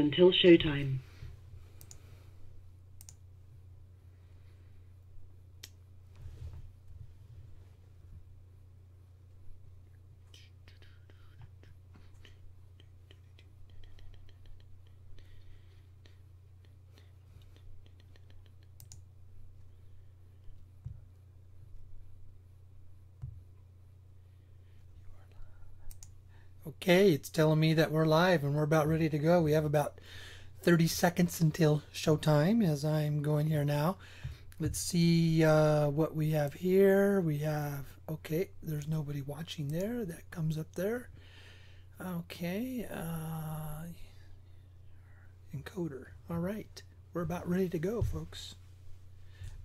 until showtime. Okay, it's telling me that we're live and we're about ready to go. We have about 30 seconds until showtime as I'm going here now. Let's see what we have here. We have, okay, there's nobody watching there. That comes up there. Okay, encoder. All right, we're about ready to go, folks.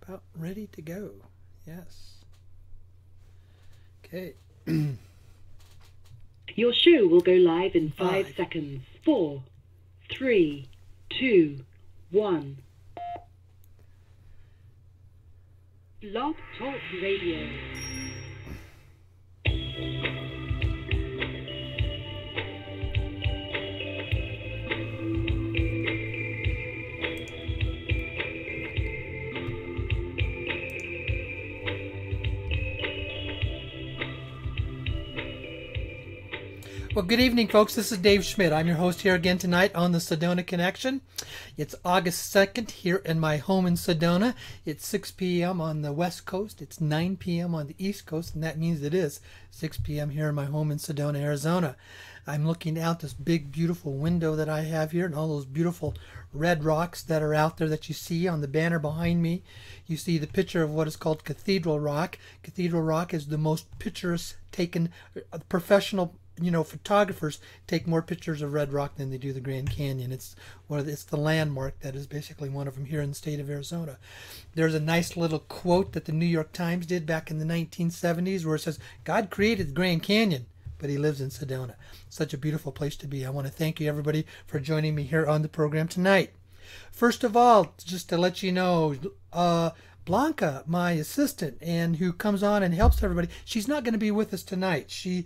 About ready to go. Yes. Okay. Your show will go live in 5 seconds. 4, 3, 2, 1. Blog Talk Radio. Well, good evening, folks. This is Dave Schmidt. I'm your host here again tonight on the Sedona Connection. It's August 2nd here in my home in Sedona. It's 6 p.m. on the West Coast. It's 9 p.m. on the East Coast, and that means it is 6 p.m. here in my home in Sedona, Arizona. I'm looking out this big, beautiful window that I have here and all those beautiful red rocks that are out there that you see on the banner behind me. You see the picture of what is called Cathedral Rock. Cathedral Rock is the most picturesque taken professional photographers take more pictures of Red Rock than they do the Grand Canyon. It's the landmark that is basically one of them here in the state of Arizona. There's a nice little quote that the New York Times did back in the 1970s where it says, "God created the Grand Canyon, but he lives in Sedona." Such a beautiful place to be. I want to thank you, everybody, for joining me here on the program tonight. First of all, just to let you know, Blanca, my assistant, and who comes on and helps everybody, she's not going to be with us tonight. She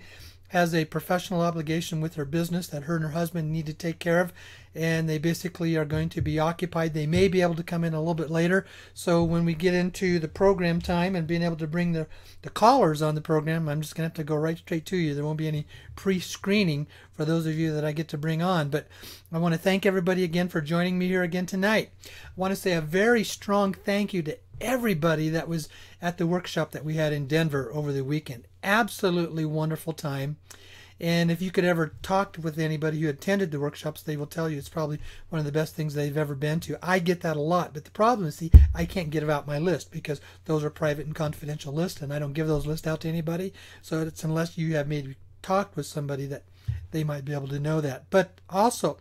has a professional obligation with her business that her and her husband need to take care of, and they basically are going to be occupied. They may be able to come in a little bit later, so when we get into the program time and being able to bring the callers on the program, I'm just going to have to go right straight to you. There won't be any pre-screening for those of you that I get to bring on, but I want to thank everybody again for joining me here again tonight. I want to say a very strong thank you to everybody that was at the workshop that we had in Denver over the weekend. Absolutely wonderful time. And if you could ever talk with anybody who attended the workshops, they will tell you it's probably one of the best things they've ever been to. I get that a lot, but the problem is, see, I can't give out my list because those are private and confidential lists, and I don't give those lists out to anybody. So it's unless you have maybe talked with somebody that they might be able to know that. But also,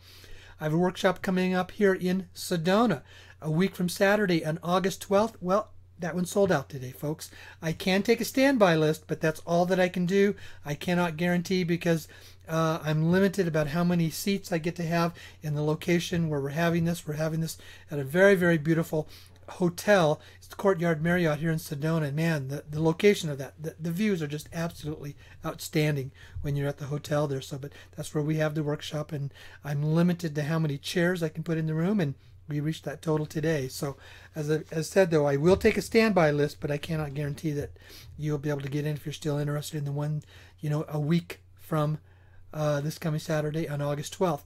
I have a workshop coming up here in Sedona a week from Saturday on August 12th. Well, that one's sold out today, folks. I can take a standby list, but that's all that I can do. I cannot guarantee because I'm limited about how many seats I get to have in the location where we're having this. We're having this at a very, very beautiful hotel. It's the Courtyard Marriott here in Sedona. And man, the location of that, the views are just absolutely outstanding when you're at the hotel there. So, but that's where we have the workshop, and I'm limited to how many chairs I can put in the room, and we reached that total today. So as said, though, I will take a standby list, but I cannot guarantee that you'll be able to get in if you're still interested in the one, a week from this coming Saturday on August 12th.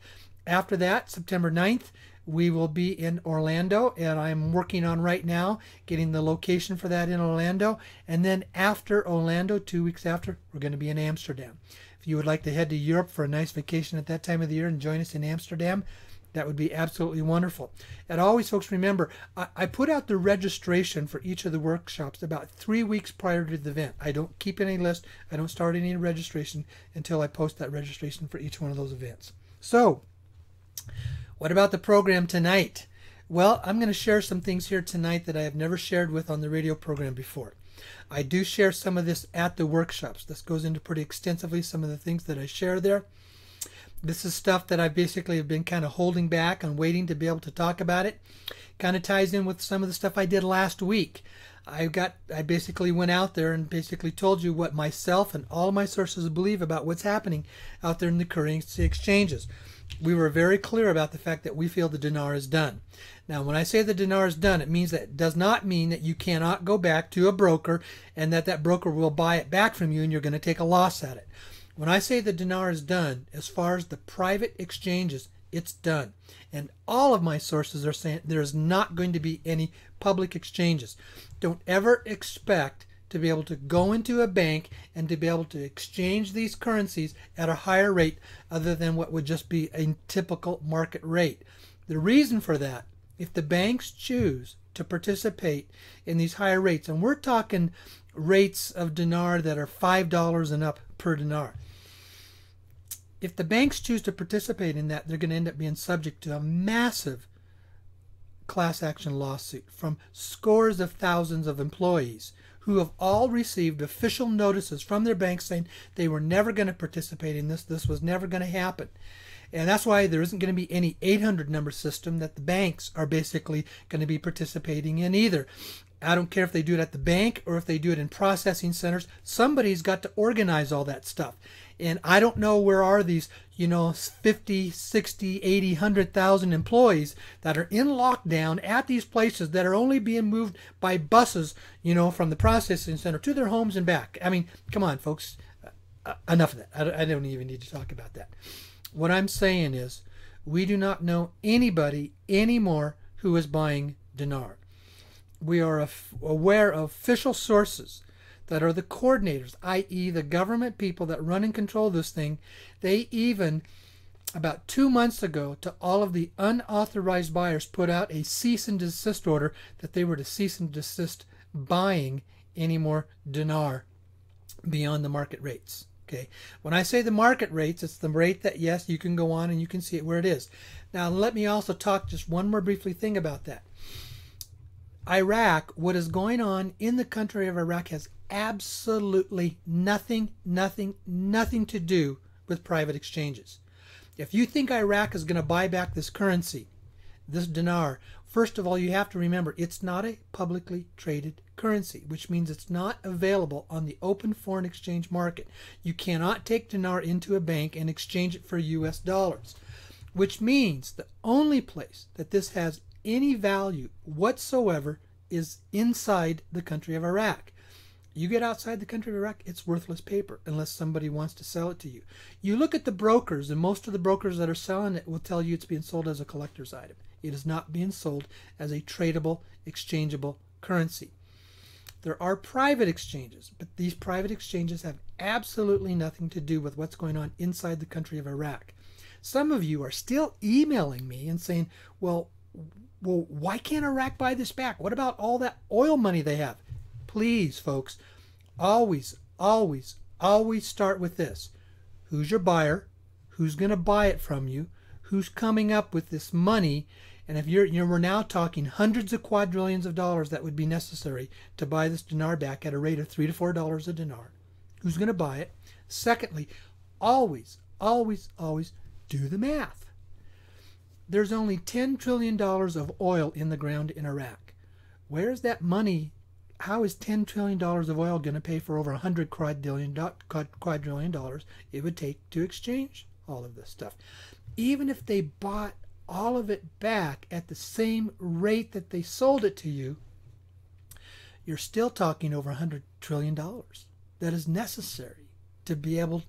After that, September 9th, we will be in Orlando, and I'm working on right now getting the location for that in Orlando. And then after Orlando, 2 weeks after, we're going to be in Amsterdam. If you would like to head to Europe for a nice vacation at that time of the year and join us in Amsterdam, that would be absolutely wonderful. And always, folks, remember, I put out the registration for each of the workshops about 3 weeks prior to the event. I don't keep any list. I don't start any registration until I post that registration for each one of those events. So, what about the program tonight? Well, I'm going to share some things here tonight that I have never shared with on the radio program before. I do share some of this at the workshops. This goes into pretty extensively some of the things that I share there. This is stuff that I basically have been kind of holding back and waiting to be able to talk about it. Kind of ties in with some of the stuff I did last week. I basically went out there and basically told you what myself and all of my sources believe about what's happening out there in the currency exchanges. we were very clear about the fact that we feel the dinar is done. Now, when I say the dinar is done, it means that it does not mean that you cannot go back to a broker and that broker will buy it back from you and you're going to take a loss at it. When I say the dinar is done, as far as the private exchanges, it's done. And all of my sources are saying there is not going to be any public exchanges. Don't ever expect to be able to go into a bank and to be able to exchange these currencies at a higher rate other than what would just be a typical market rate. The reason for that, if the banks choose to participate in these higher rates, and we're talking rates of dinar that are $5 and up per dinar, if the banks choose to participate in that, they're going to end up being subject to a massive class action lawsuit from scores of thousands of employees who have all received official notices from their banks saying they were never going to participate in this. This was never going to happen. And that's why there isn't going to be any 800 number system that the banks are basically going to be participating in either. I don't care if they do it at the bank or if they do it in processing centers. Somebody's got to organize all that stuff. And I don't know where are these, 50, 60, 80, 100,000 employees that are in lockdown at these places that are only being moved by buses, from the processing center to their homes and back. I mean, come on, folks. Enough of that. I don't even need to talk about that. What I'm saying is we do not know anybody anymore who is buying dinar. We are aware of official sources that are the coordinators, i.e. the government people that run and control this thing. They even, about 2 months ago, to all of the unauthorized buyers, put out a cease and desist order that they were to cease and desist buying any more dinar beyond the market rates. Okay. When I say the market rates, it's the rate that, yes, you can go on and you can see it where it is. Now, let me also talk just one more briefly thing about that. Iraq, what is going on in the country of Iraq has absolutely nothing to do with private exchanges. If you think Iraq is going to buy back this currency, this dinar, first of all, you have to remember it's not a publicly traded currency, which means it's not available on the open foreign exchange market. You cannot take dinar into a bank and exchange it for US dollars, which means the only place that this has any value whatsoever is inside the country of Iraq. You get outside the country of Iraq, it's worthless paper unless somebody wants to sell it to you. You look at the brokers, and most of the brokers that are selling it will tell you it's being sold as a collector's item. It is not being sold as a tradable, exchangeable currency. There are private exchanges, but these private exchanges have absolutely nothing to do with what's going on inside the country of Iraq. Some of you are still emailing me and saying, well, why can't Iraq buy this back? What about all that oil money they have? Please, folks, always start with this. Who's your buyer? Who's going to buy it from you? Who's coming up with this money? And if we're now talking hundreds of quadrillions of dollars that would be necessary to buy this dinar back at a rate of $3 to $4 a dinar. Who's going to buy it? Secondly, always do the math. There's only $10 trillion of oil in the ground in Iraq. Where's that money? How is $10 trillion of oil going to pay for over $100 quadrillion dollars it would take to exchange all of this stuff? Even if they bought all of it back at the same rate that they sold it to you, you're still talking over $100 trillion that is necessary to be able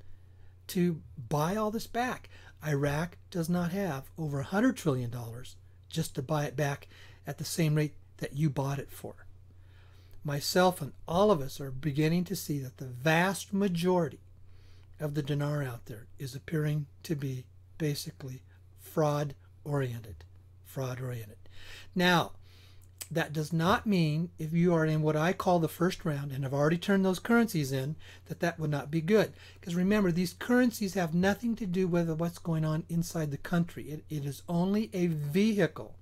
to buy all this back. Iraq does not have over $100 trillion just to buy it back at the same rate that you bought it for. Myself and all of us are beginning to see that the vast majority of the dinar out there is appearing to be basically fraud-oriented. Now, that does not mean if you are in what I call the first round and have already turned those currencies in, that would not be good. Because remember, these currencies have nothing to do with what's going on inside the country. It is only a vehicle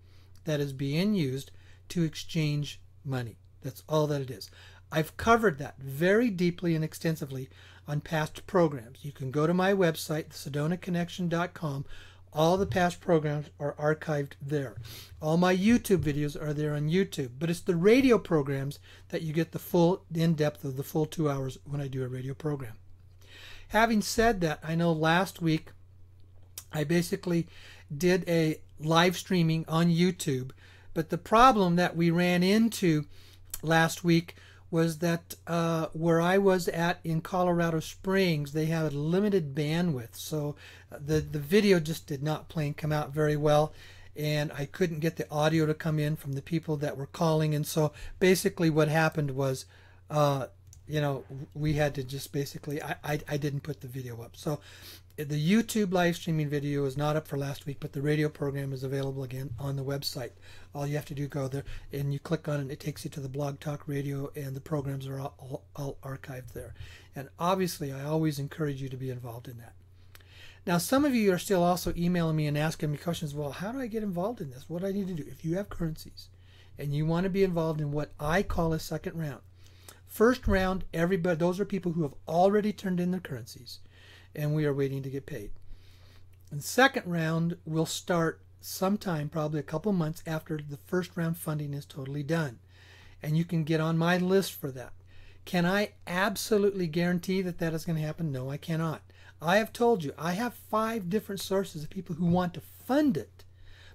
that is being used to exchange money. That's all that it is. I've covered that very deeply and extensively on past programs. You can go to my website, thesedonaconnection.com. All the past programs are archived there. All my YouTube videos are there on YouTube. But it's the radio programs that you get the full in-depth of the full 2 hours when I do a radio program. Having said that, I know last week I basically did a live streaming on YouTube. But the problem that we ran into last week was that where I was at in Colorado Springs, they had limited bandwidth. So the video just did not come out very well. And I couldn't get the audio to come in from the people that were calling. And so basically what happened was, we had to just basically, I didn't put the video up. So the YouTube live streaming video is not up for last week, but the radio program is available again on the website. All you have to do, go there and you click on it. It takes you to the Blog Talk Radio, and the programs are all archived there. And obviously, I always encourage you to be involved in that. Now, some of you are still also emailing me and asking me questions. Well, how do I get involved in this? What do I need to do? If you have currencies and you want to be involved in what I call a second round. First round, everybody, those are people who have already turned in their currencies, and we are waiting to get paid. And second round will start sometime, probably a couple months after the first round funding is totally done. And you can get on my list for that. Can I absolutely guarantee that that is going to happen? No, I cannot. I have told you, I have 5 different sources of people who want to fund it.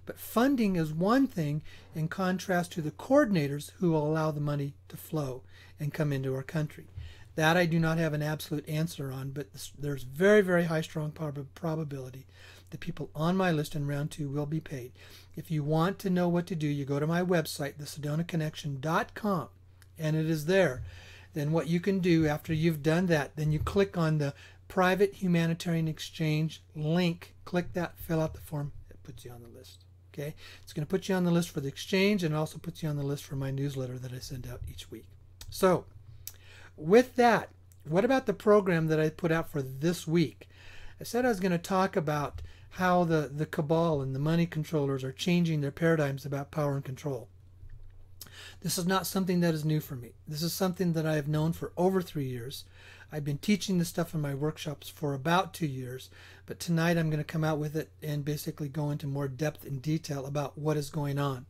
But funding is one thing in contrast to the coordinators who will allow the money to flow and come into our country. That I do not have an absolute answer on, but there's very, very high, strong probability the people on my list in round 2 will be paid. If you want to know what to do, you go to my website, thesedonaconnection.com, and it is there. Then what you can do after you've done that, then you click on the Private Humanitarian Exchange link. Click that, fill out the form, it puts you on the list. Okay, it's going to put you on the list for the exchange, and also puts you on the list for my newsletter that I send out each week. So, with that, what about the program that I put out for this week? I said I was going to talk about how the cabal and the money controllers are changing their paradigms about power and control. This is not something that is new for me. This is something that I have known for over 3 years. I've been teaching this stuff in my workshops for about 2 years, but tonight I'm going to come out with it and basically go into more depth and detail about what is going on.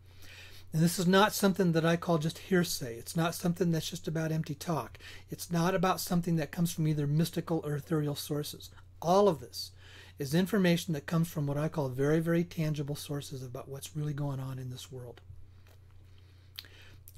And this is not something that I call just hearsay. It's not something that's just about empty talk. It's not about something that comes from either mystical or ethereal sources. All of this is information that comes from what I call very, very tangible sources about what's really going on in this world.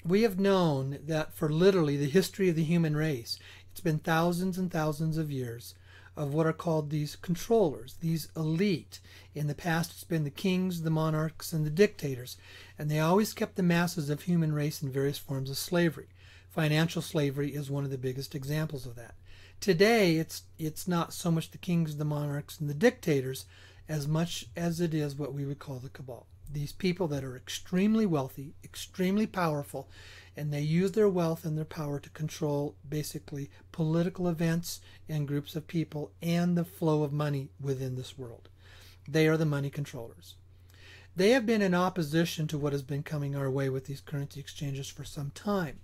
We have known that for literally the history of the human race, it's been thousands and thousands of years of what are called these controllers, these elite. In the past, it's been the kings, the monarchs, and the dictators, and they always kept the masses of human race in various forms of slavery. Financial slavery is one of the biggest examples of that. Today, it's not so much the kings, the monarchs, and the dictators as much as it is what we would call the cabal. These people that are extremely wealthy, extremely powerful, and they use their wealth and their power to control basically political events and groups of people and the flow of money within this world. They are the money controllers. They have been in opposition to what has been coming our way with these currency exchanges for some time.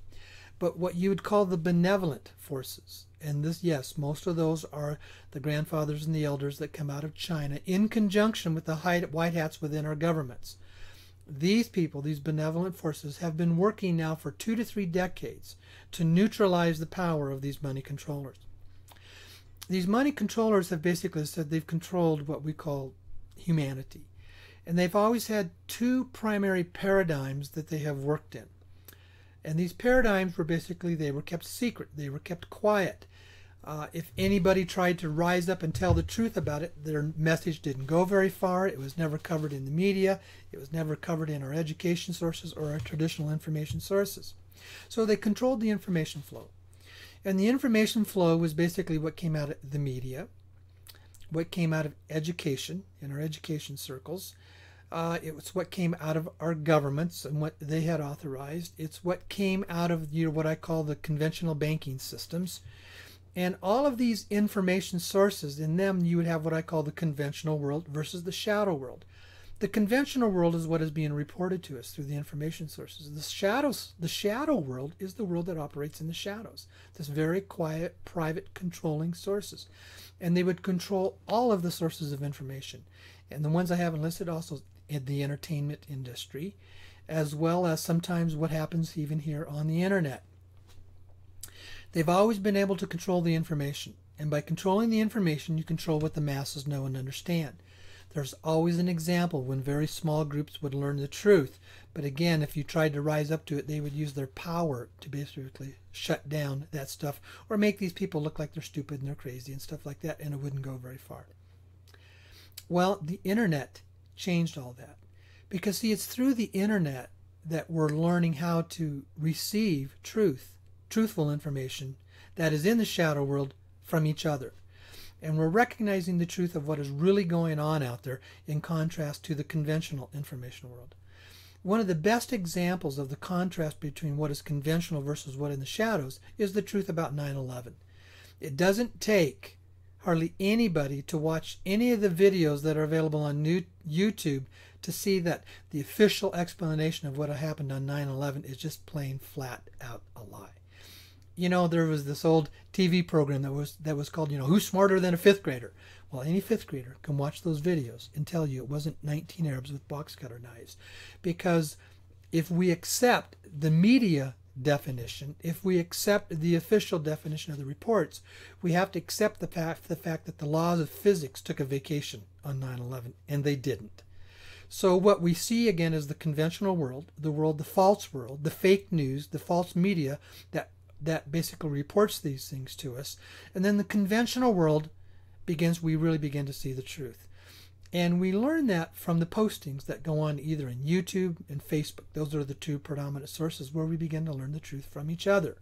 But what you would call the benevolent forces, and this, yes, most of those are the grandfathers and the elders that come out of China in conjunction with the white hats within our governments. These people, these benevolent forces, have been working now for 2 to 3 decades to neutralize the power of these money controllers. These money controllers have basically said they've controlled what we call humanity. And they've always had 2 primary paradigms that they have worked in. And these paradigms were basically, they were kept secret, they were kept quiet. If anybody tried to rise up and tell the truth about it, their message didn't go very far. It was never covered in the media. It was never covered in our education sources or our traditional information sources. So they controlled the information flow. And the information flow was basically what came out of the media, what came out of education in our education circles. It was what came out of our governments and what they had authorized. It's what came out of what I call the conventional banking systems. And all of these information sources, in them you would have what I call the conventional world versus the shadow world. The conventional world is what is being reported to us through the information sources. The shadow world is the world that operates in the shadows. This very quiet, private, controlling sources. And they would control all of the sources of information. And the ones I haven't listed also in the entertainment industry, as well as sometimes what happens even here on the internet. They've always been able to control the information. And by controlling the information, you control what the masses know and understand. There's always an example when very small groups would learn the truth. But again, if you tried to rise up to it, they would use their power to basically shut down that stuff or make these people look like they're stupid and they're crazy and stuff like that, and it wouldn't go very far. Well, the internet changed all that. Because, see, it's through the internet that we're learning how to receive truthful information that is in the shadow world from each other. And we're recognizing the truth of what is really going on out there in contrast to the conventional information world. One of the best examples of the contrast between what is conventional versus what in the shadows is the truth about 9/11. It doesn't take hardly anybody to watch any of the videos that are available on YouTube to see that the official explanation of what happened on 9/11 is just plain flat out a lie. You know, there was this old TV program that was called, Who's Smarter Than a Fifth Grader? Well, any fifth grader can watch those videos and tell you it wasn't 19 Arabs with box cutter knives. Because if we accept the media definition, if we accept the official definition of the reports, we have to accept the fact that the laws of physics took a vacation on 9/11, and they didn't. So what we see again is the conventional world, the false world, the fake news, the false media that basically reports these things to us. And then the conventional world we really begin to see the truth. And we learn that from the postings that go on either in YouTube and Facebook. Those are the two predominant sources where we begin to learn the truth from each other.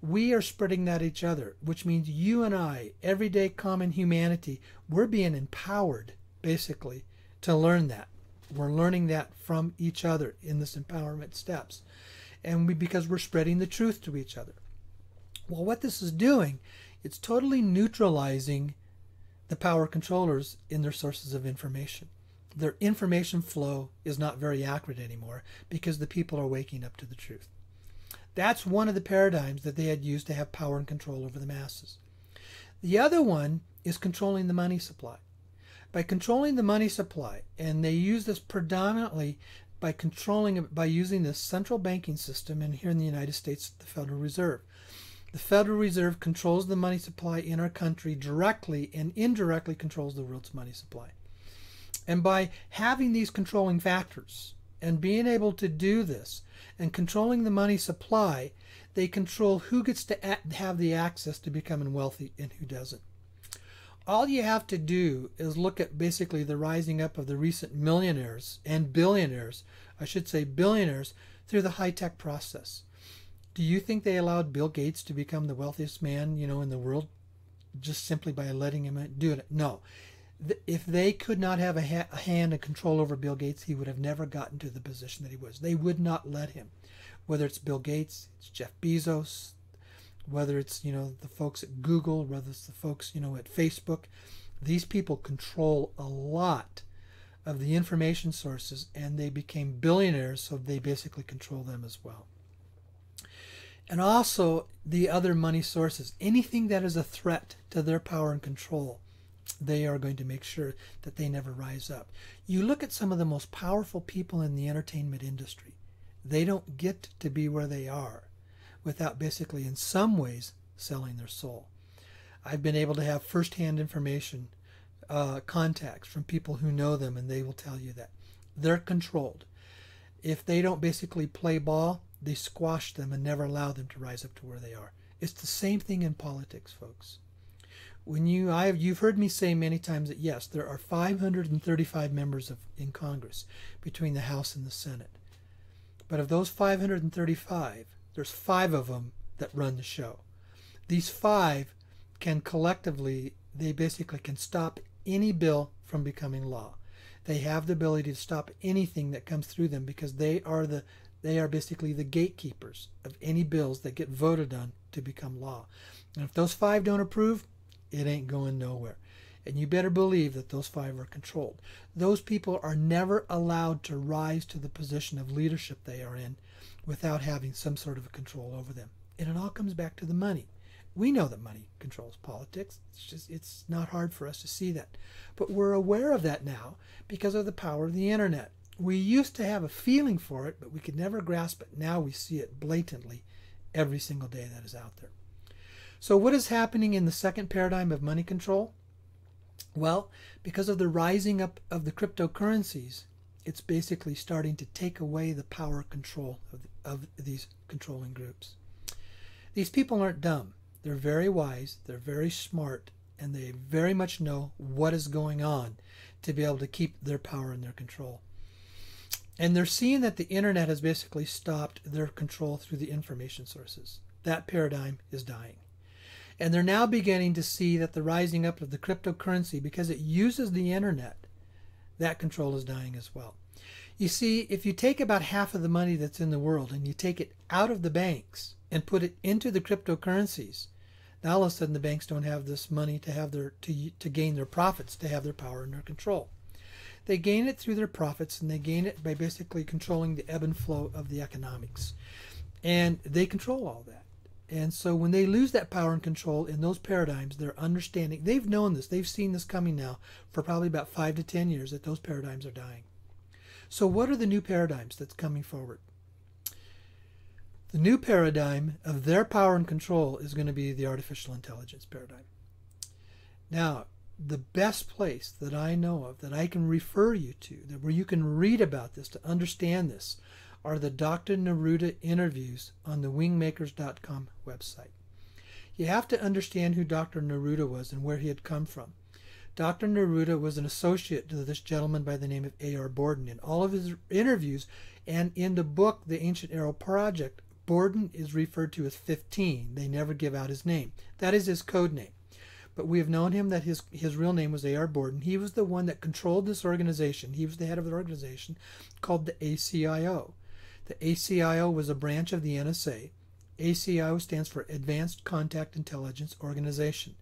We are spreading that each other, which means you and I, everyday common humanity, we're being empowered basically to learn that. We're learning that from each other in this empowerment steps. And because we're spreading the truth to each other. Well, what this is doing, it's totally neutralizing the power controllers in their sources of information. Their information flow is not very accurate anymore because the people are waking up to the truth. That's one of the paradigms that they had used to have power and control over the masses. The other one is controlling the money supply. By controlling the money supply, and they use this predominantly by using the central banking system, and here in the United States, the Federal Reserve. The Federal Reserve controls the money supply in our country directly and indirectly controls the world's money supply. And by having these controlling factors and being able to do this and controlling the money supply, they control who gets to have the access to becoming wealthy and who doesn't. All you have to do is look at basically the rising up of the recent millionaires and billionaires, I should say billionaires, through the high-tech process. Do you think they allowed Bill Gates to become the wealthiest man, in the world just simply by letting him do it? No. If they could not have a hand and control over Bill Gates, he would have never gotten to the position that he was. They would not let him. Whether it's Bill Gates, it's Jeff Bezos, whether it's, the folks at Google, whether it's the folks, at Facebook, these people control a lot of the information sources, and they became billionaires, so they basically control them as well. And also the other money sources, anything that is a threat to their power and control, they are going to make sure that they never rise up. You look at some of the most powerful people in the entertainment industry, they don't get to be where they are without basically in some ways selling their soul. I've been able to have firsthand information, contacts from people who know them, and they will tell you that they're controlled. If they don't basically play ball, they squash them and never allow them to rise up to where they are. It's the same thing in politics, folks. You've heard me say many times that yes, there are 535 members in Congress between the House and the Senate. But of those 535, there's 5 of them that run the show. These 5 can collectively, they basically can stop any bill from becoming law. They have the ability to stop anything that comes through them because they are basically the gatekeepers of any bills that get voted on to become law. And if those 5 don't approve, it ain't going nowhere. And you better believe that those 5 are controlled. Those people are never allowed to rise to the position of leadership they are in without having some sort of a control over them. And it all comes back to the money. We know that money controls politics. It's not hard for us to see that. But we're aware of that now because of the power of the internet. We used to have a feeling for it, but we could never grasp it. Now we see it blatantly every single day that is out there. So what is happening in the second paradigm of money control? Well, because of the rising up of the cryptocurrencies, it's basically starting to take away the power control of these controlling groups. These people aren't dumb. They're very wise, they're very smart, and they very much know what is going on to be able to keep their power and their control. And they're seeing that the internet has basically stopped their control through the information sources. That paradigm is dying. And they're now beginning to see that the rising up of the cryptocurrency, because it uses the internet, that control is dying as well. You see, if you take about half of the money that's in the world and you take it out of the banks and put it into the cryptocurrencies, now all of a sudden the banks don't have this money to have to gain their profits, to have their power and their control. They gain it through their profits, and they gain it by basically controlling the ebb and flow of the economics. And they control all that. And so when they lose that power and control in those paradigms, they're understanding, they've known this, they've seen this coming now for probably about 5 to 10 years, that those paradigms are dying. So what are the new paradigms that's coming forward? The new paradigm of their power and control is going to be the artificial intelligence paradigm. Now, the best place that I know of that I can refer you to, that where you can read about this to understand this, are the Dr. Neruda interviews on the wingmakers.com website. You have to understand who Dr. Neruda was and where he had come from. Dr. Neruda was an associate to this gentleman by the name of A.R. Borden. In all of his interviews and in the book, The Ancient Arrow Project, Borden is referred to as 15. They never give out his name. That is his code name. But we have known him that his real name was A.R. Borden. He was the one that controlled this organization. He was the head of the organization called the ACIO. The ACIO was a branch of the NSA. ACIO stands for Advanced Contact Intelligence Organization.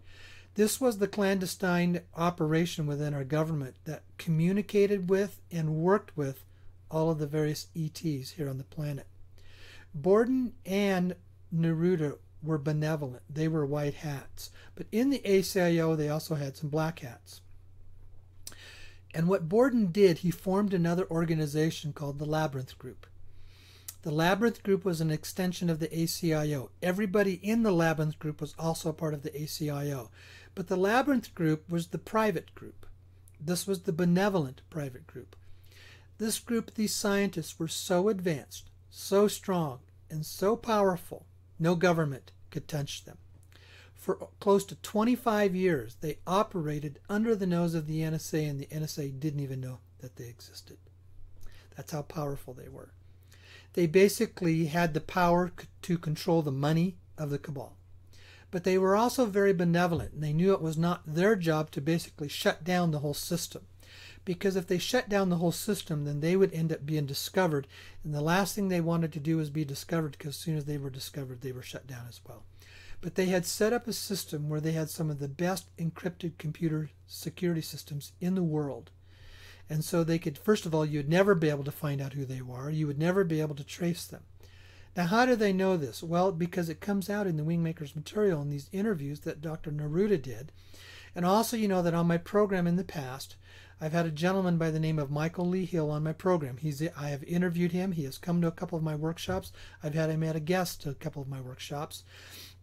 This was the clandestine operation within our government that communicated with and worked with all of the various ETs here on the planet. Borden and Neruda were benevolent. They were white hats. But in the ACIO, they also had some black hats. And what Borden did, he formed another organization called the Labyrinth Group. The Labyrinth Group was an extension of the ACIO. Everybody in the Labyrinth Group was also part of the ACIO. But the Labyrinth Group was the private group. This was the benevolent private group. This group, these scientists, were so advanced, so strong, and so powerful, no government could touch them. For close to 25 years, they operated under the nose of the NSA, and the NSA didn't even know that they existed. That's how powerful they were. They basically had the power to control the money of the cabal. But they were also very benevolent, and they knew it was not their job to basically shut down the whole system. Because if they shut down the whole system, then they would end up being discovered. And the last thing they wanted to do was be discovered, because as soon as they were discovered, they were shut down as well. But they had set up a system where they had some of the best encrypted computer security systems in the world. And so they could, first of all, you'd never be able to find out who they were. You would never be able to trace them. Now, how do they know this? Well, because it comes out in the Wingmakers material in these interviews that Dr. Neruda did. And also, you know that on my program in the past, I've had a gentleman by the name of Michael Lee Hill on my program. I have interviewed him. He has come to a couple of my workshops. I've had him as a guest to a couple of my workshops.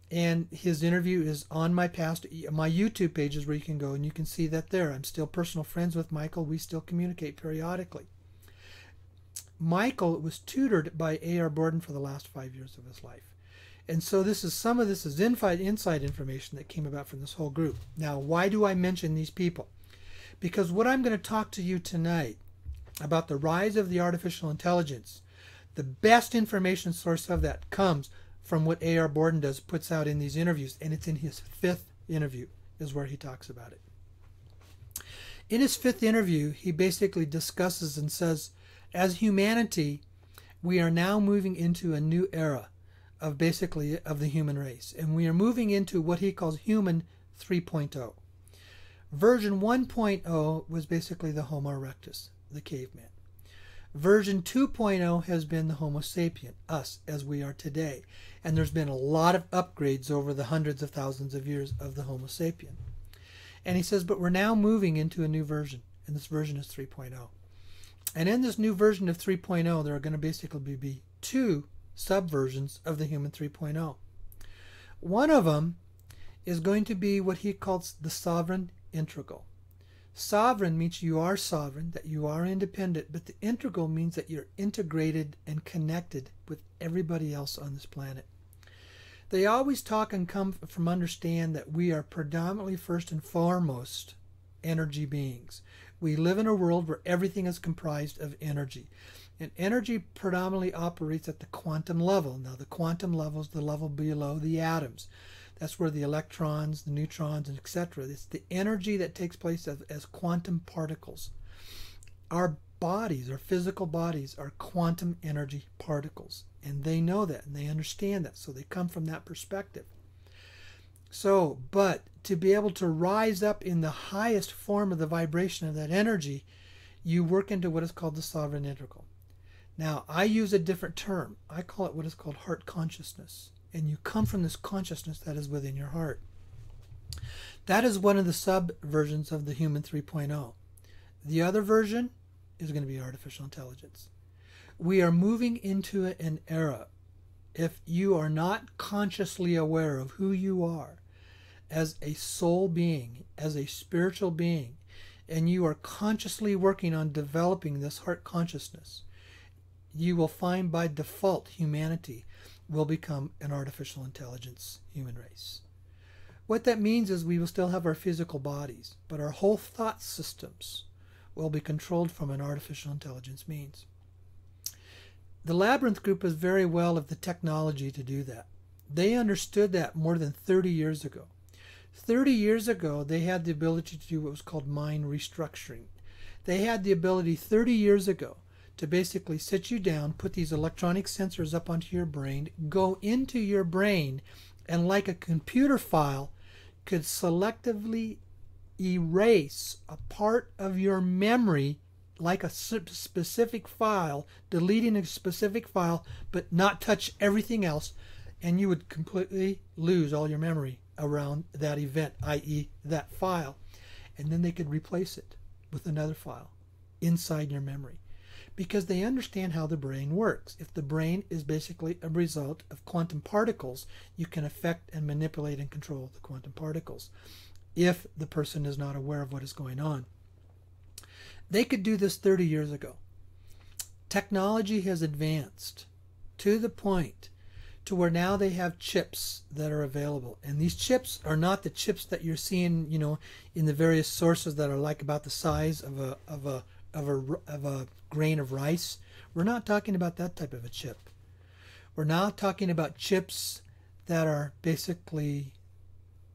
And his interview is on my YouTube pages, where you can go and you can see that there. I'm still personal friends with Michael. We still communicate periodically. Michael was tutored by A.R. Borden for the last 5 years of his life. And so some of this is inside information that came about from this whole group. Now, why do I mention these people? Because what I'm going to talk to you tonight about the rise of the artificial intelligence, the best information source of that comes from what A.R. Borden puts out in these interviews, and it's in his 5th interview is where he talks about it. In his 5th interview, he basically discusses and says, as humanity, we are now moving into a new era of the human race, and we are moving into what he calls human 3.0. Version 1.0 was basically the Homo erectus, the caveman. Version 2.0 has been the Homo sapien, us as we are today. And there's been a lot of upgrades over the hundreds of thousands of years of the Homo sapien. And he says, but we're now moving into a new version, and this version is 3.0. And in this new version of 3.0, there are going to basically be 2 subversions of the human 3.0. One of them is going to be what he calls the sovereign integral. Sovereign means you are sovereign, that you are independent, but the integral means that you're integrated and connected with everybody else on this planet. They always talk and come from understand that we are predominantly first and foremost energy beings. We live in a world where everything is comprised of energy. And energy predominantly operates at the quantum level. Now the quantum level is the level below the atoms. That's where the electrons, the neutrons, and etc. It's the energy that takes place as quantum particles. Our bodies, our physical bodies, are quantum energy particles. And they know that and they understand that. So they come from that perspective. So, but to be able to rise up in the highest form of the vibration of that energy, you work into what is called the sovereign integral. Now, I use a different term. I call it what is called heart consciousness. And you come from this consciousness that is within your heart. That is one of the sub-versions of the human 3.0. The other version is going to be artificial intelligence. We are moving into an era, if you are not consciously aware of who you are as a soul being, as a spiritual being, and you are consciously working on developing this heart consciousness, you will find by default humanity will become an artificial intelligence human race. What that means is we will still have our physical bodies, but our whole thought systems will be controlled from an artificial intelligence means. The Labyrinth group is very well of the technology to do that. They understood that more than 30 years ago. 30 years ago, they had the ability to do what was called mind restructuring. They had the ability 30 years ago to basically sit you down, put these electronic sensors up onto your brain, go into your brain, and like a computer file, could selectively erase a part of your memory like a specific file, deleting a specific file, but not touch everything else, and you would completely lose all your memory around that event, i.e. that file. And then they could replace it with another file inside your memory, because they understand how the brain works. If the brain is basically a result of quantum particles, you can affect and manipulate and control the quantum particles if the person is not aware of what is going on. They could do this 30 years ago. Technology has advanced to the point to where now they have chips that are available. And these chips are not the chips that you're seeing, in the various sources that are like about the size of a grain of rice. We're not talking about that type of a chip. We're now talking about chips that are basically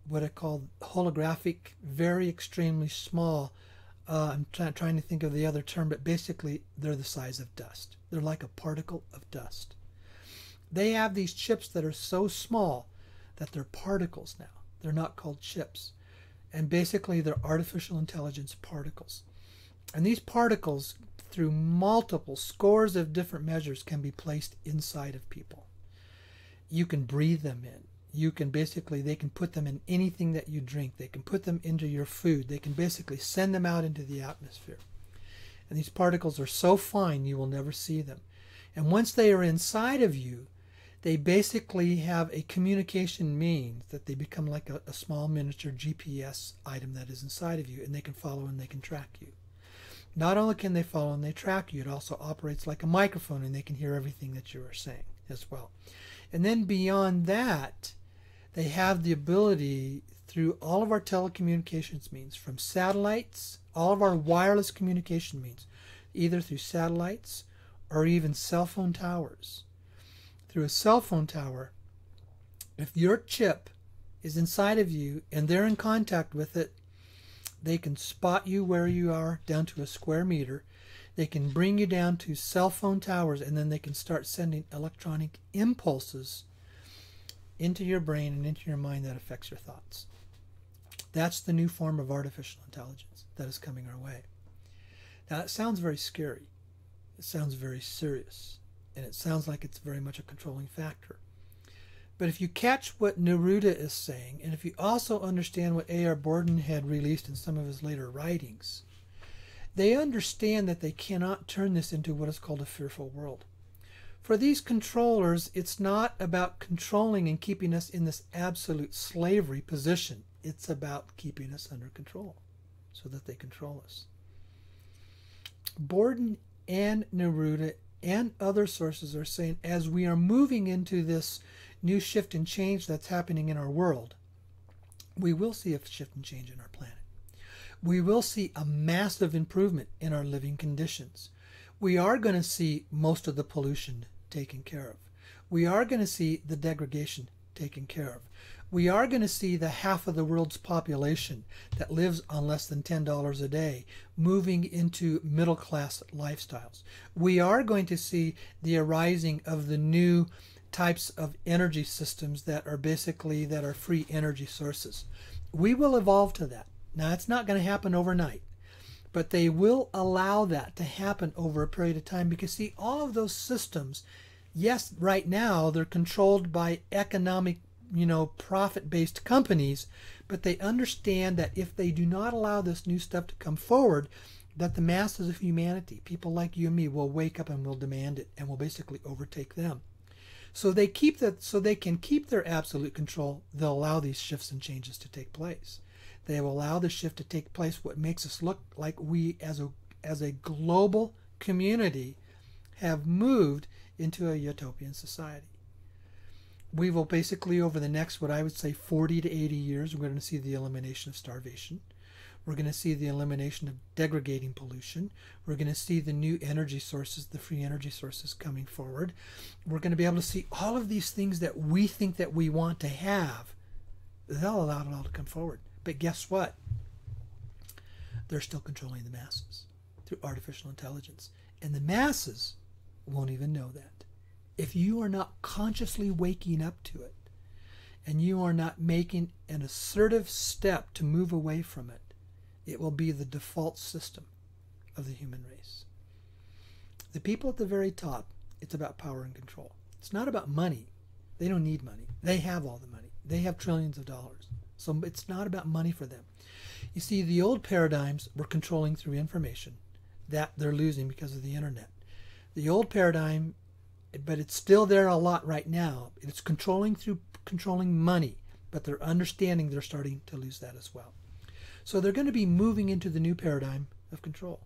what I call holographic, very extremely small. I'm trying to think of the other term, but basically they're the size of dust. They're like a particle of dust. They have these chips that are so small that they're particles now. They're not called chips. And basically they're artificial intelligence particles. And these particles, through multiple scores of different measures, can be placed inside of people. You can breathe them in. They can put them in anything that you drink. They can put them into your food. They can basically send them out into the atmosphere. And these particles are so fine you will never see them. And once they are inside of you, they basically have a communication means that they become like a small miniature GPS item that is inside of you, and they can follow and they can track you. Not only can they follow and they track you, it also operates like a microphone, and they can hear everything that you are saying as well. And then beyond that, they have the ability through all of our telecommunications means, from satellites, all of our wireless communication means, either through satellites or even cell phone towers. Through a cell phone tower, if your chip is inside of you and they're in contact with it, they can spot you where you are down to a square meter. They can bring you down to cell phone towers, and then they can start sending electronic impulses into your brain and into your mind that affects your thoughts. That's the new form of artificial intelligence that is coming our way. Now, it sounds very scary. It sounds very serious. And it sounds like it's very much a controlling factor. But if you catch what Neruda is saying, and if you also understand what A.R. Borden had released in some of his later writings, they understand that they cannot turn this into what is called a fearful world. For these controllers, it's not about controlling and keeping us in this absolute slavery position. It's about keeping us under control. so that they control us. Borden and Neruda and other sources are saying as we are moving into this new shift and change that's happening in our world, we will see a shift and change in our planet. We will see a massive improvement in our living conditions. We are going to see most of the pollution taken care of. We are going to see the degradation taken care of. We are going to see the half of the world's population that lives on less than $10 a day moving into middle-class lifestyles. We are going to see the arising of the new types of energy systems that are free energy sources. We will evolve to that. Now, it's not going to happen overnight, but they will allow that to happen over a period of time because, see, all of those systems, yes, right now they're controlled by economic, profit-based companies, but they understand that if they do not allow this new stuff to come forward, that the masses of humanity, people like you and me, will wake up and will demand it and will basically overtake them. So they can keep their absolute control. They'll allow these shifts and changes to take place. They will allow the shift to take place, what makes us look like we as a global community have moved into a utopian society. We will basically, over the next, what I would say, 40 to 80 years, we're going to see the elimination of starvation. We're going to see the elimination of degrading pollution. We're going to see the new energy sources, the free energy sources coming forward. We're going to be able to see all of these things that we think that we want to have. They'll allow it all to come forward. But guess what? They're still controlling the masses through artificial intelligence. And the masses won't even know that. If you are not consciously waking up to it, and you are not making an assertive step to move away from it, it will be the default system of the human race. The people at the very top, it's about power and control. It's not about money. They don't need money. They have all the money. They have trillions of dollars. So it's not about money for them. You see, the old paradigms were controlling through information that they're losing because of the internet. The old paradigm, but it's still there a lot right now. It's controlling through controlling money, but they're understanding they're starting to lose that as well. So they're going to be moving into the new paradigm of control.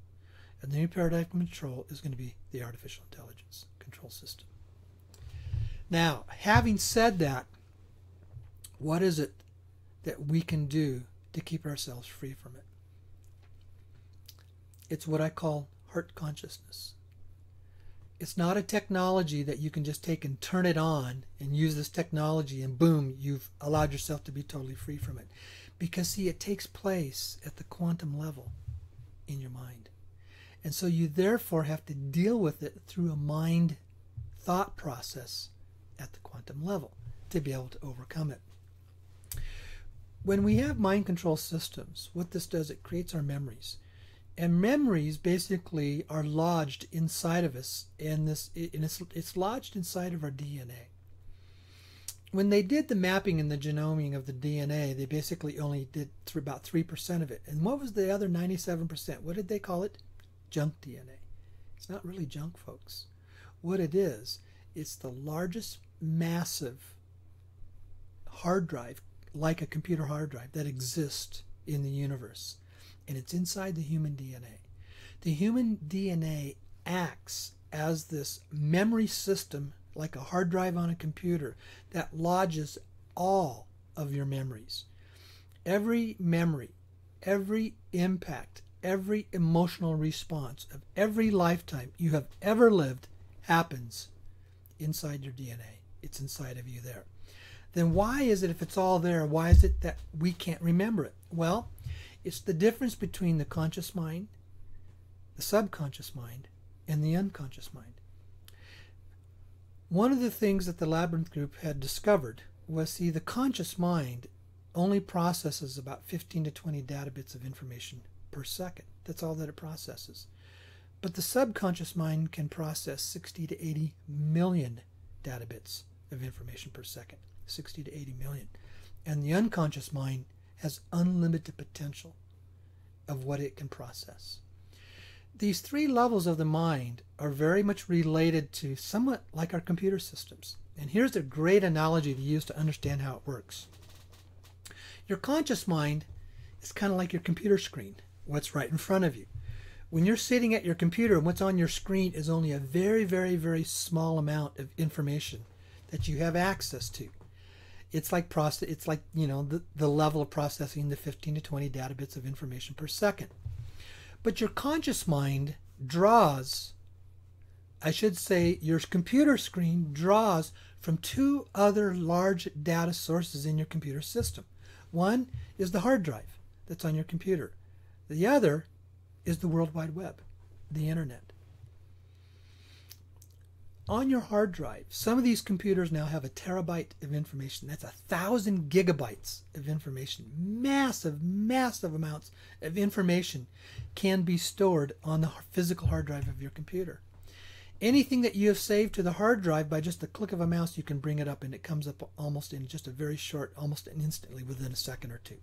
And the new paradigm of control is going to be the artificial intelligence control system. Now, having said that, what is it that we can do to keep ourselves free from it? It's what I call heart consciousness. It's not a technology that you can just take and turn it on and use this technology and boom, you've allowed yourself to be totally free from it. Because see, it takes place at the quantum level in your mind. And so you therefore have to deal with it through a mind thought process at the quantum level to be able to overcome it. When we have mind control systems, what this does, it creates our memories. And memories basically are lodged inside of us, and it's lodged inside of our DNA. When they did the mapping and the genoming of the DNA, they basically only did about 3% of it. And what was the other 97%? What did they call it? Junk DNA. It's not really junk, folks. What it is, it's the largest massive hard drive, like a computer hard drive, that exists in the universe. And it's inside the human DNA. The human DNA acts as this memory system, like a hard drive on a computer, that lodges all of your memories. Every memory, every impact, every emotional response of every lifetime you have ever lived happens inside your DNA. It's inside of you there. Then why is it, if it's all there, why is it that we can't remember it? Well, it's the difference between the conscious mind, the subconscious mind, and the unconscious mind. One of the things that the Labyrinth group had discovered was, see, the conscious mind only processes about 15 to 20 data bits of information per second. That's all that it processes. But the subconscious mind can process 60 to 80 million data bits of information per second. 60 to 80 million. And the unconscious mind has unlimited potential of what it can process. These three levels of the mind are very much related to somewhat like our computer systems. And here's a great analogy to use to understand how it works. Your conscious mind is kind of like your computer screen. what's right in front of you. When you're sitting at your computer and what's on your screen is only a very, very, very small amount of information that you have access to. It's like the level of processing the 15 to 20 data bits of information per second. But your conscious mind draws, I should say your computer screen draws from two other large data sources in your computer system. One is the hard drive that's on your computer. The other is the World Wide Web, the internet. On your hard drive, some of these computers now have a terabyte of information. That's 1,000 gigabytes of information. Massive, massive amounts of information can be stored on the physical hard drive of your computer. Anything that you have saved to the hard drive, by just the click of a mouse, you can bring it up, and it comes up almost in just a very short, almost instantly, within a second or two.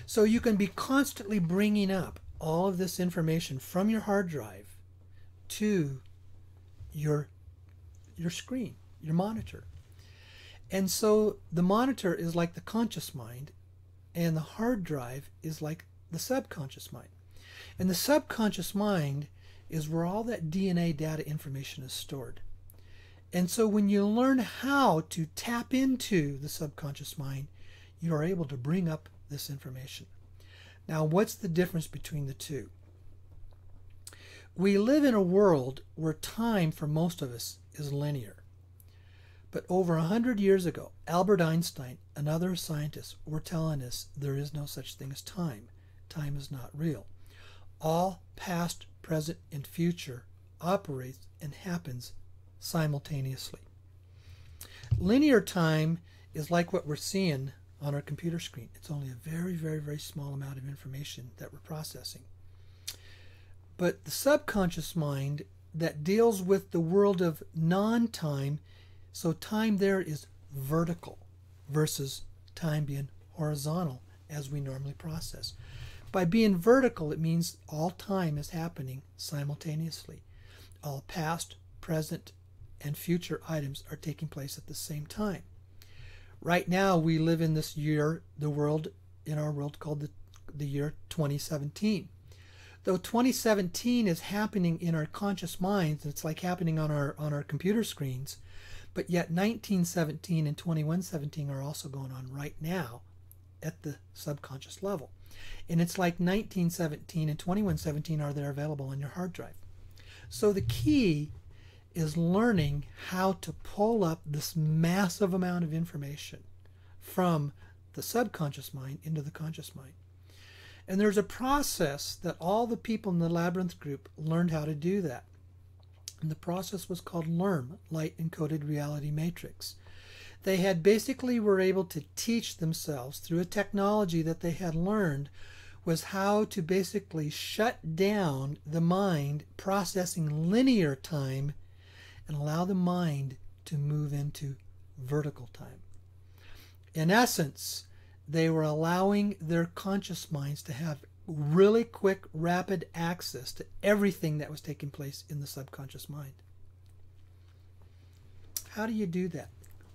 So you can be constantly bringing up all of this information from your hard drive to your screen, your monitor. And so the monitor is like the conscious mind, and the hard drive is like the subconscious mind. And the subconscious mind is where all that DNA data information is stored. And so when you learn how to tap into the subconscious mind, you are able to bring up this information. Now, what's the difference between the two? We live in a world where time for most of us is linear. But over 100 years ago, Albert Einstein and other scientists were telling us there is no such thing as time. Time is not real. All past, present, and future operates and happens simultaneously. Linear time is like what we're seeing on our computer screen. It's only a very, very, very small amount of information that we're processing. But the subconscious mind that deals with the world of non-time, so time there is vertical versus time being horizontal as we normally process. By being vertical, it means all time is happening simultaneously. All past, present, and future items are taking place at the same time. Right now, we live in this year, in our world called the year 2017. Though 2017 is happening in our conscious minds, it's like happening on our computer screens, but yet 1917 and 2117 are also going on right now at the subconscious level. And it's like 1917 and 2117 are there available on your hard drive. So the key is learning how to pull up this massive amount of information from the subconscious mind into the conscious mind. And there's a process that all the people in the Labyrinth group learned how to do that. And the process was called LERM, Light Encoded Reality Matrix. They had basically were able to teach themselves through a technology that they had learned was how to basically shut down the mind processing linear time and allow the mind to move into vertical time. In essence, they were allowing their conscious minds to have really quick, rapid access to everything that was taking place in the subconscious mind. How do you do that?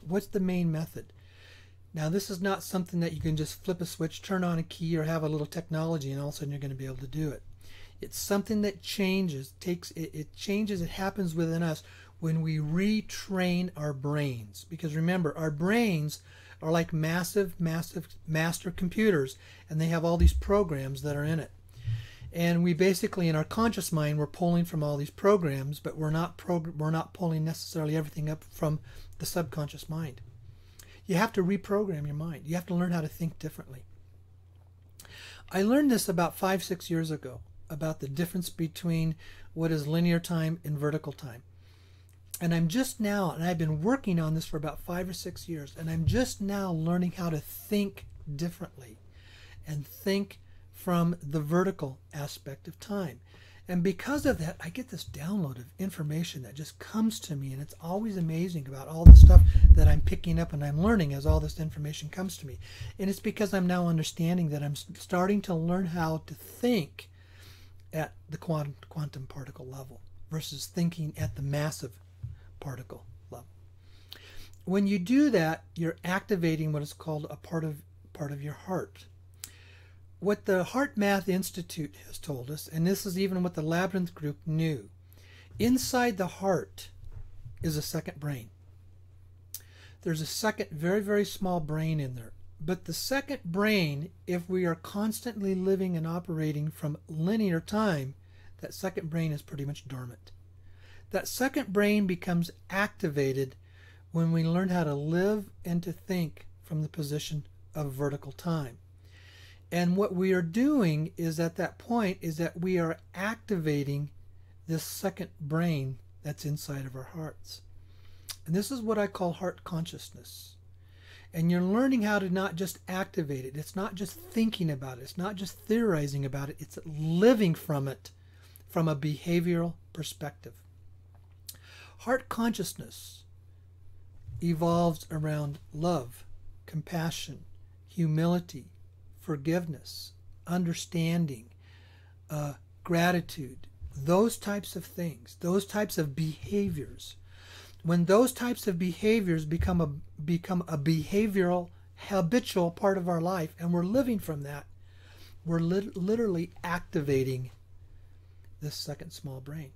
What's the main method? Now, this is not something that you can just flip a switch, turn on a key, or have a little technology and all of a sudden you're going to be able to do it. It's something that changes, it happens within us when we retrain our brains. Because remember, our brains are like massive master computers, and they have all these programs that are in it. And we basically, in our conscious mind, we're pulling from all these programs, but we're not pulling necessarily everything up from the subconscious mind. You have to reprogram your mind. You have to learn how to think differently. I learned this about 5-6 years ago, about the difference between what is linear time and vertical time. And I'm just now, and I've been working on this for about 5 or 6 years, and I'm just now learning how to think differently and think from the vertical aspect of time. And because of that, I get this download of information that just comes to me, and it's always amazing about all the stuff that I'm picking up and I'm learning as all this information comes to me. And it's because I'm now understanding that I'm starting to learn how to think at the quantum particle level versus thinking at the massive particle level. When you do that, you're activating what is called a part of your heart. what the Heart Math Institute has told us, and this is even what the Labyrinth group knew, inside the heart is a second brain. There's a second very, very small brain in there. But the second brain, if we are constantly living and operating from linear time, that second brain is pretty much dormant. That second brain becomes activated when we learn how to live and to think from the position of vertical time. And what we are doing is at that point is that we are activating this second brain that's inside of our hearts. And this is what I call heart consciousness. And you're learning how to not just activate it. It's not just thinking about it. It's not just theorizing about it. It's living from it from a behavioral perspective. Heart consciousness evolves around love, compassion, humility, forgiveness, understanding, gratitude, those types of things, those types of behaviors. When those types of behaviors become a behavioral, habitual part of our life, and we're living from that, we're literally activating this second small brain.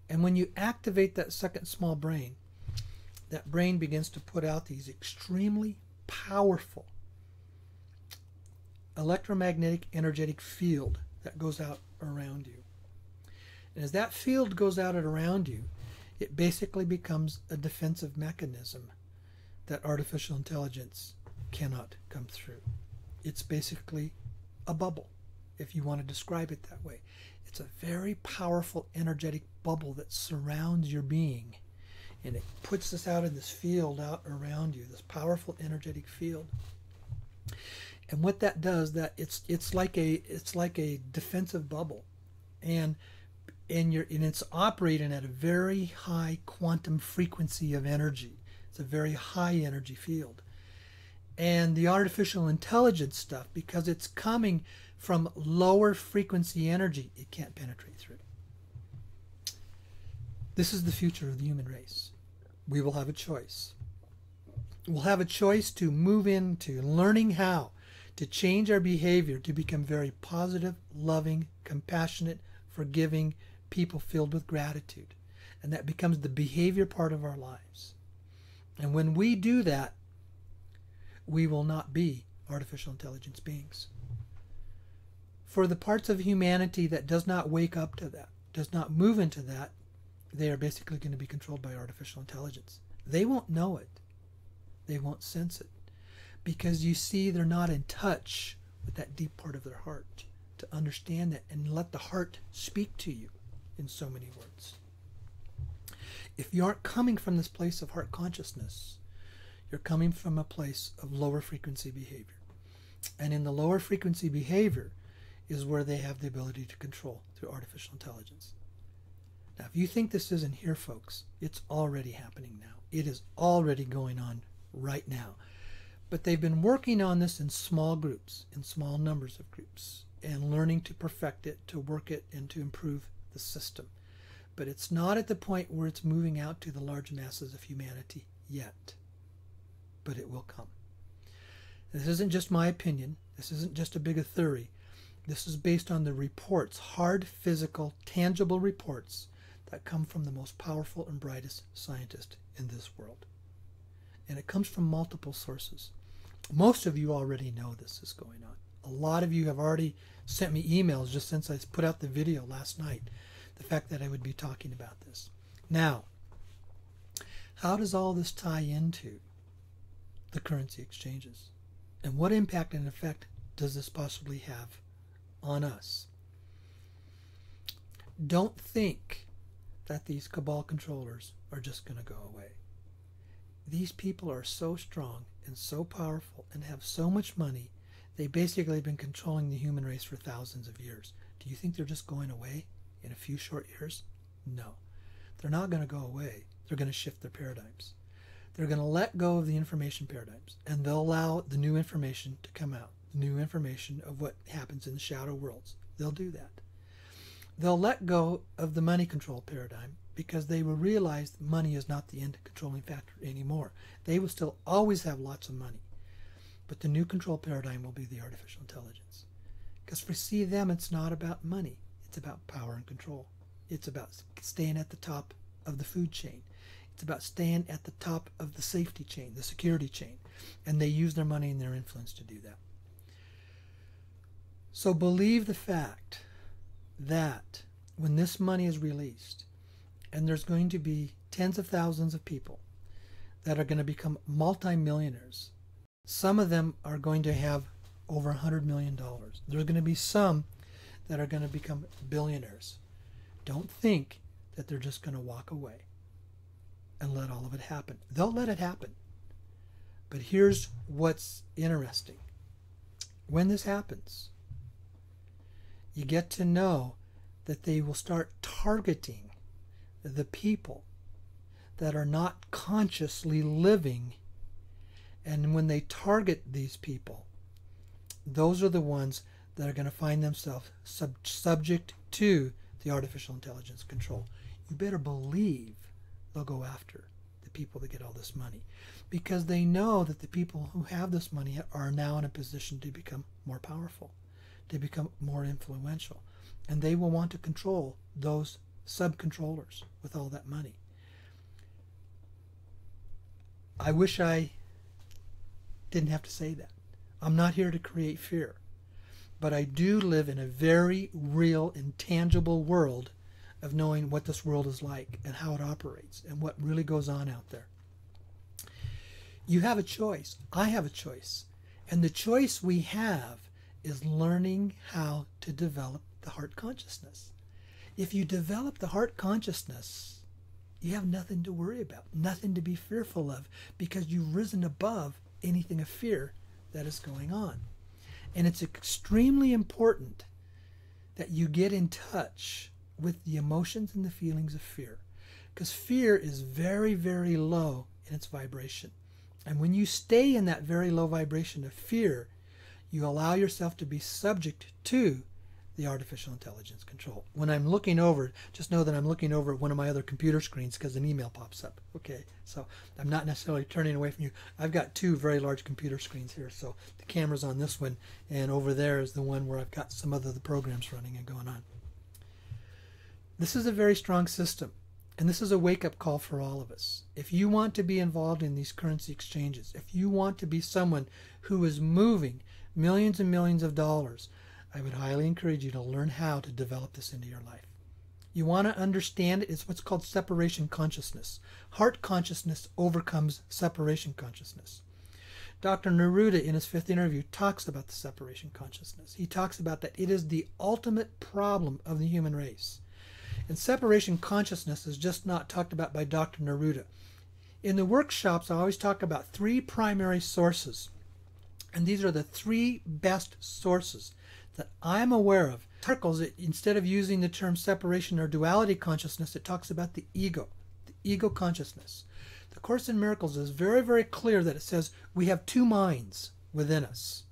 And when you activate that second small brain, that brain begins to put out these extremely powerful electromagnetic energetic field that goes out around you. And as that field goes out and around you, it basically becomes a defensive mechanism that artificial intelligence cannot come through. It's basically a bubble, if you want to describe it that way. It's a very powerful energetic bubble that surrounds your being, and it puts us out in this field out around you, this powerful energetic field. And what that does, that it's like a defensive bubble, and it's operating at a very high quantum frequency of energy. It's a very high energy field. And the artificial intelligence stuff, because it's coming from lower frequency energy, it can't penetrate through. This is the future of the human race. We will have a choice. We'll have a choice to move into learning how to change our behavior to become very positive, loving, compassionate, forgiving people filled with gratitude. And that becomes the behavior part of our lives. And when we do that, we will not be artificial intelligence beings. For the parts of humanity that does not wake up to that, does not move into that, they are basically going to be controlled by artificial intelligence. They won't know it. They won't sense it. Because you see, they're not in touch with that deep part of their heart to understand that and let the heart speak to you in so many words. If you aren't coming from this place of heart consciousness, you're coming from a place of lower frequency behavior. And in the lower frequency behavior is where they have the ability to control through artificial intelligence. Now, if you think this isn't here, folks, it's already happening now. It is already going on right now. But they've been working on this in small groups, in small numbers of groups, and learning to perfect it, to work it, and to improve the system. But it's not at the point where it's moving out to the large masses of humanity yet. But it will come. This isn't just my opinion. This isn't just a big theory. This is based on the reports, hard, physical, tangible reports that come from the most powerful and brightest scientists in this world. And it comes from multiple sources. Most of you already know this is going on. A lot of you have already sent me emails just since I put out the video last night, the fact that I would be talking about this. Now, how does all this tie into the currency exchanges? And what impact and effect does this possibly have on us? Don't think that these cabal controllers are just going to go away. These people are so strong and so powerful and have so much money, they basically have been controlling the human race for thousands of years. Do you think they're just going away in a few short years? No. They're not going to go away. They're going to shift their paradigms. They're going to let go of the information paradigms, and they'll allow the new information to come out, the new information of what happens in the shadow worlds. They'll do that. They'll let go of the money control paradigm because they will realize that money is not the end controlling factor anymore. They will still always have lots of money. But the new control paradigm will be the artificial intelligence. Because for see them, it's not about money. It's about power and control. It's about staying at the top of the food chain. It's about staying at the top of the safety chain, the security chain. And they use their money and their influence to do that. So believe the fact that when this money is released, and there's going to be tens of thousands of people that are going to become multimillionaires, some of them are going to have over $100 million. There's going to be some that are going to become billionaires. Don't think that they're just going to walk away and let all of it happen. They'll let it happen. But here's what's interesting. When this happens, you get to know that they will start targeting the people that are not consciously living. And when they target these people, those are the ones that are going to find themselves subject to the artificial intelligence control. You better believe they'll go after the people that get all this money, because they know that the people who have this money are now in a position to become more powerful, to become more influential, and they will want to control those sub-controllers with all that money. I wish I didn't have to say that. I'm not here to create fear, but I do live in a very real, intangible world of knowing what this world is like and how it operates and what really goes on out there. You have a choice. I have a choice. And the choice we have is learning how to develop the heart consciousness. If you develop the heart consciousness, you have nothing to worry about, nothing to be fearful of, because you've risen above anything of fear that is going on. And it's extremely important that you get in touch with the emotions and the feelings of fear, because fear is very, very low in its vibration. And when you stay in that very low vibration of fear, you allow yourself to be subject to the artificial intelligence control. When I'm looking over, just know that I'm looking over at one of my other computer screens because an email pops up. Okay, so I'm not necessarily turning away from you. I've got two very large computer screens here. So the camera's on this one, and over there is the one where I've got some other programs running and going on. This is a very strong system, and this is a wake-up call for all of us. If you want to be involved in these currency exchanges, if you want to be someone who is moving millions and millions of dollars, I would highly encourage you to learn how to develop this into your life. You want to understand it. It's what's called separation consciousness. Heart consciousness overcomes separation consciousness. Dr. Neruda, in his 5th interview, talks about the separation consciousness. He talks about that it is the ultimate problem of the human race. And separation consciousness is just not talked about by Dr. Neruda. In the workshops, I always talk about 3 primary sources. And these are the 3 best sources that I'm aware of. Circles it, instead of using the term separation or duality consciousness, it talks about the ego consciousness. The Course in Miracles is very, very clear that it says we have 2 minds within us.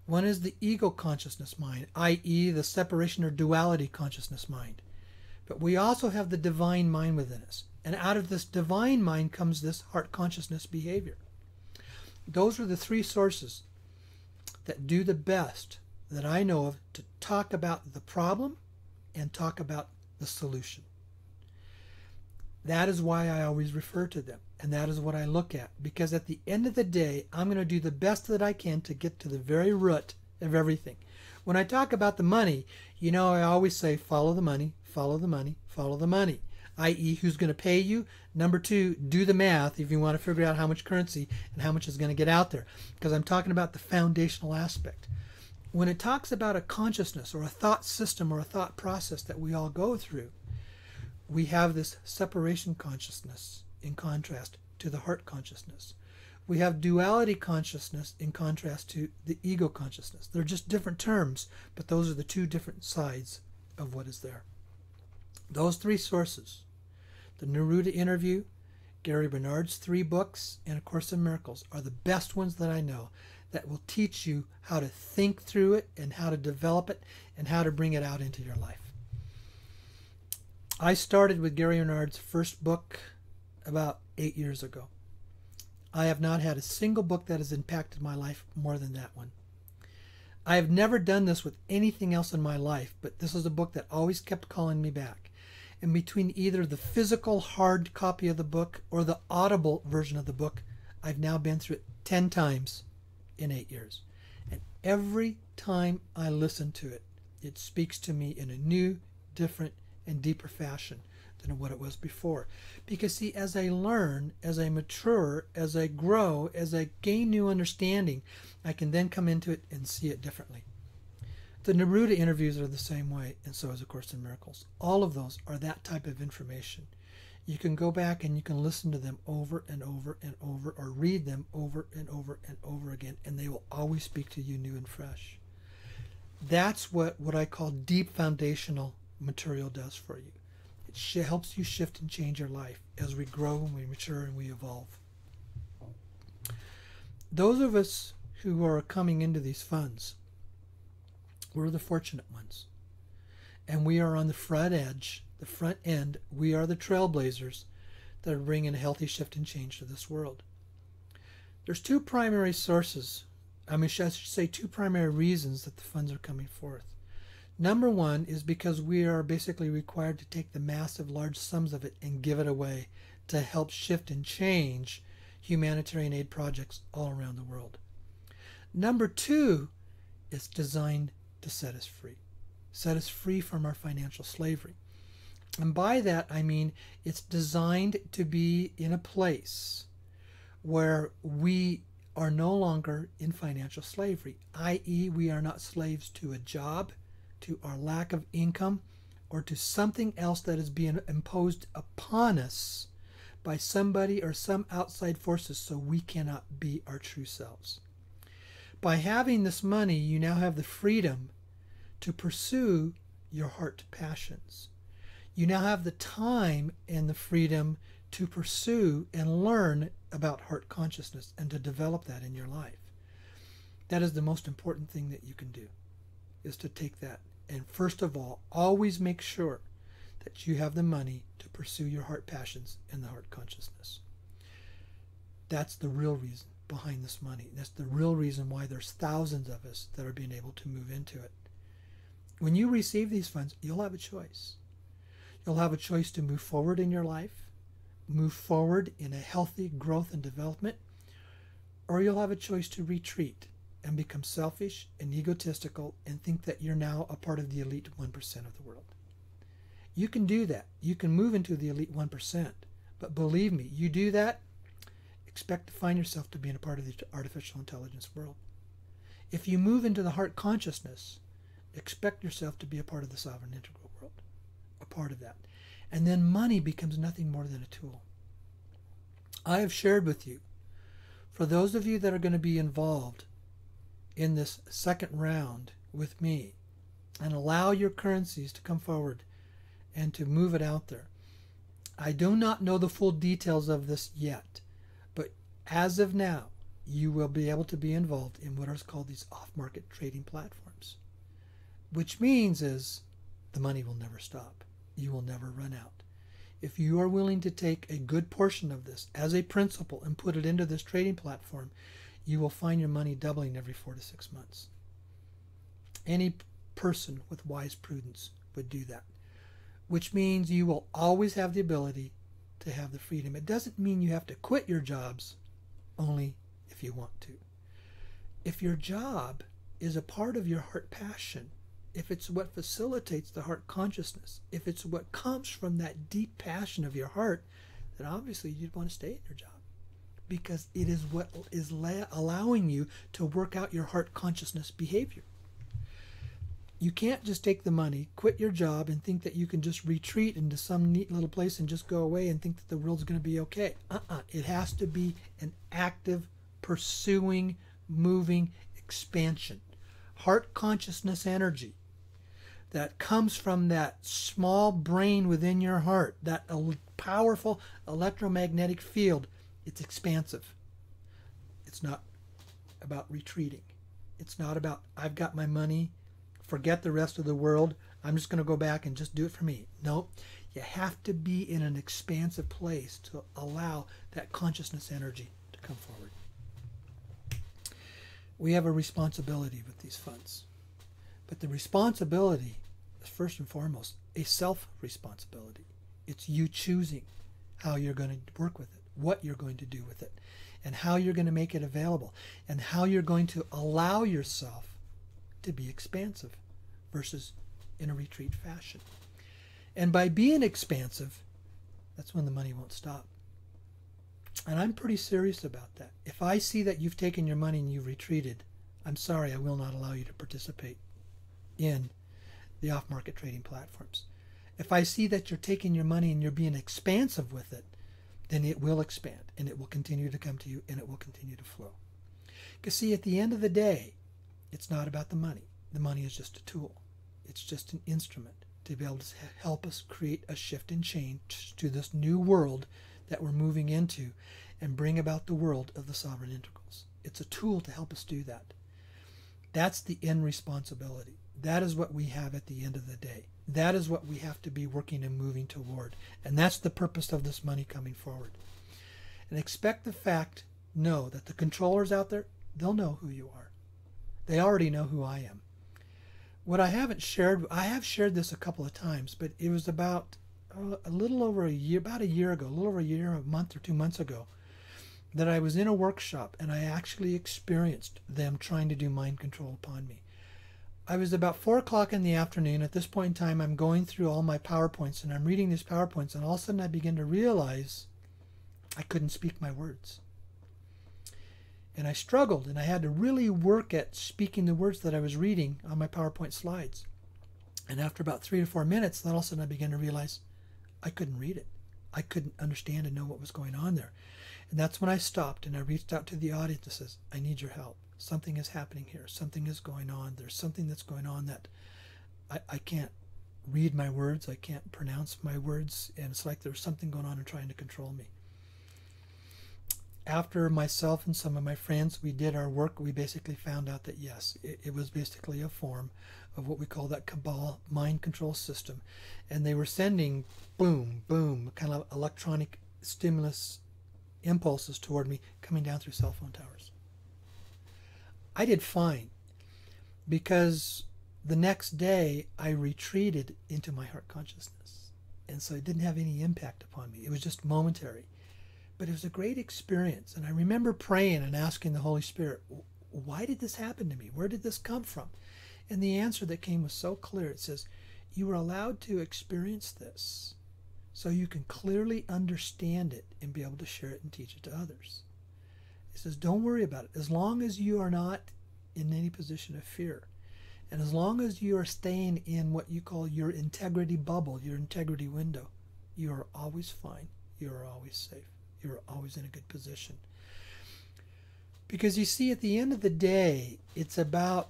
One is the ego consciousness mind, i.e. the separation or duality consciousness mind. But we also have the divine mind within us. And out of this divine mind comes this heart consciousness behavior. Those are the 3 sources that do the best that I know of to talk about the problem and talk about the solution. That is why I always refer to them, and that is what I look at, because at the end of the day, I'm going to do the best that I can to get to the very root of everything. When I talk about the money, you know, I always say follow the money, follow the money, follow the money, i.e. who's going to pay you. Number 2, do the math if you want to figure out how much currency and how much is going to get out there, because I'm talking about the foundational aspect. When it talks about a consciousness or a thought system or a thought process that we all go through, we have this separation consciousness in contrast to the heart consciousness. We have duality consciousness in contrast to the ego consciousness. They're just different terms, but those are the 2 different sides of what is there. Those 3 sources, the Neruda interview, Gary Bernard's 3 books, and A Course in Miracles, are the best ones that I know that will teach you how to think through it and how to develop it and how to bring it out into your life. I started with Gary Bernard's first book about 8 years ago. I have not had a single book that has impacted my life more than that one. I have never done this with anything else in my life, but this is a book that always kept calling me back. And between either the physical hard copy of the book or the audible version of the book, I've now been through it 10 times in 8 years. And every time I listen to it, it speaks to me in a new, different, and deeper fashion than what it was before. Because see, as I learn, as I mature, as I grow, as I gain new understanding, I can then come into it and see it differently. The Neruda interviews are the same way, and so is A Course in Miracles. All of those are that type of information. You can go back and you can listen to them over and over and over, or read them over and over and over again, and they will always speak to you new and fresh. That's what I call deep foundational material does for you. It helps you shift and change your life as we grow and we mature and we evolve. Those of us who are coming into these funds, we're the fortunate ones. And we are on the front edge, the front end. We are the trailblazers that are bringing a healthy shift and change to this world. There's two primary sources. I should say two primary reasons that the funds are coming forth. Number one is because we are basically required to take the massive, large sums of it and give it away to help shift and change humanitarian aid projects all around the world. Number two, it's designed to set us free from our financial slavery. And by that, I mean it's designed to be in a place where we are no longer in financial slavery, i.e. we are not slaves to a job, to our lack of income, or to something else that is being imposed upon us by somebody or some outside forces, so we cannot be our true selves. By having this money, you now have the freedom to pursue your heart passions. You now have the time and the freedom to pursue and learn about heart consciousness and to develop that in your life. That is the most important thing that you can do, is to take that. And first of all, always make sure that you have the money to pursue your heart passions and the heart consciousness. That's the real reason behind this money. That's the real reason why there's thousands of us that are being able to move into it. When you receive these funds, you'll have a choice. You'll have a choice to move forward in your life, move forward in a healthy growth and development, or you'll have a choice to retreat and become selfish and egotistical and think that you're now a part of the elite 1% of the world. You can do that. You can move into the elite 1%. But believe me, you do that, expect to find yourself to be in a part of the artificial intelligence world. If you move into the heart consciousness, expect yourself to be a part of the sovereign integral world, a part of that. And then money becomes nothing more than a tool. I have shared with you, for those of you that are going to be involved in this second round with me and allow your currencies to come forward and to move it out there. I do not know the full details of this yet, but as of now, you will be able to be involved in what are called these off-market trading platforms, which means is the money will never stop. You will never run out. If you are willing to take a good portion of this as a principal and put it into this trading platform, you will find your money doubling every 4 to 6 months. Any person with wise prudence would do that, which means you will always have the ability to have the freedom. It doesn't mean you have to quit your jobs, only if you want to. If your job is a part of your heart passion, if it's what facilitates the heart consciousness, if it's what comes from that deep passion of your heart, then obviously you'd want to stay in your job, because it is what is allowing you to work out your heart consciousness behavior. You can't just take the money, quit your job, and think that you can just retreat into some neat little place and just go away and think that the world's going to be okay. It has to be an active, pursuing, moving expansion. Heart consciousness energy that comes from that small brain within your heart, that powerful electromagnetic field. It's expansive. It's not about retreating. It's not about, I've got my money, forget the rest of the world, I'm just going to go back and just do it for me. No, you have to be in an expansive place to allow that consciousness energy to come forward. We have a responsibility with these funds. But the responsibility is first and foremost a self-responsibility. It's you choosing how you're going to work with it, what you're going to do with it, and how you're going to make it available, and how you're going to allow yourself to be expansive versus in a retreat fashion. And by being expansive, that's when the money won't stop. And I'm pretty serious about that. If I see that you've taken your money and you've retreated, I'm sorry, I will not allow you to participate in the off-market trading platforms. If I see that you're taking your money and you're being expansive with it, then it will expand and it will continue to come to you and it will continue to flow. Because see, at the end of the day, it's not about the money. The money is just a tool. It's just an instrument to be able to help us create a shift and change to this new world that we're moving into and bring about the world of the sovereign integrals. It's a tool to help us do that. That's the end responsibility. That is what we have at the end of the day. That is what we have to be working and moving toward. And that's the purpose of this money coming forward. And expect the fact, know that the controllers out there, they'll know who you are. They already know who I am. What I haven't shared, I have shared this a couple of times, but it was about a little over a year, about a year ago, a little over a year, a month or 2 months ago, that I was in a workshop and I actually experienced them trying to do mind control upon me. I was about 4 o'clock in the afternoon. At this point in time, I'm going through all my PowerPoints and I'm reading these PowerPoints, and all of a sudden I begin to realize I couldn't speak my words. And I struggled, and I had to really work at speaking the words that I was reading on my PowerPoint slides. And after about 3 to 4 minutes, then all of a sudden I began to realize I couldn't read it. I couldn't understand and know what was going on there. And that's when I stopped and I reached out to the audience and says, I need your help. Something is happening here. Something is going on. There's something that's going on that I can't read my words. I can't pronounce my words. And it's like there's something going on and trying to control me. After myself and some of my friends, we did our work, we basically found out that yes, it was basically a form of what we call that cabal mind control system. And they were sending boom, boom, kind of electronic stimulus impulses toward me coming down through cell phone towers. I did fine because the next day I retreated into my heart consciousness. And so it didn't have any impact upon me. It was just momentary. But it was a great experience. And I remember praying and asking the Holy Spirit, why did this happen to me? Where did this come from? And the answer that came was so clear. It says, you were allowed to experience this so you can clearly understand it and be able to share it and teach it to others. It says, don't worry about it. As long as you are not in any position of fear, and as long as you are staying in what you call your integrity bubble, your integrity window, you are always fine. You are always safe. You're always in a good position. Because you see, at the end of the day, it's about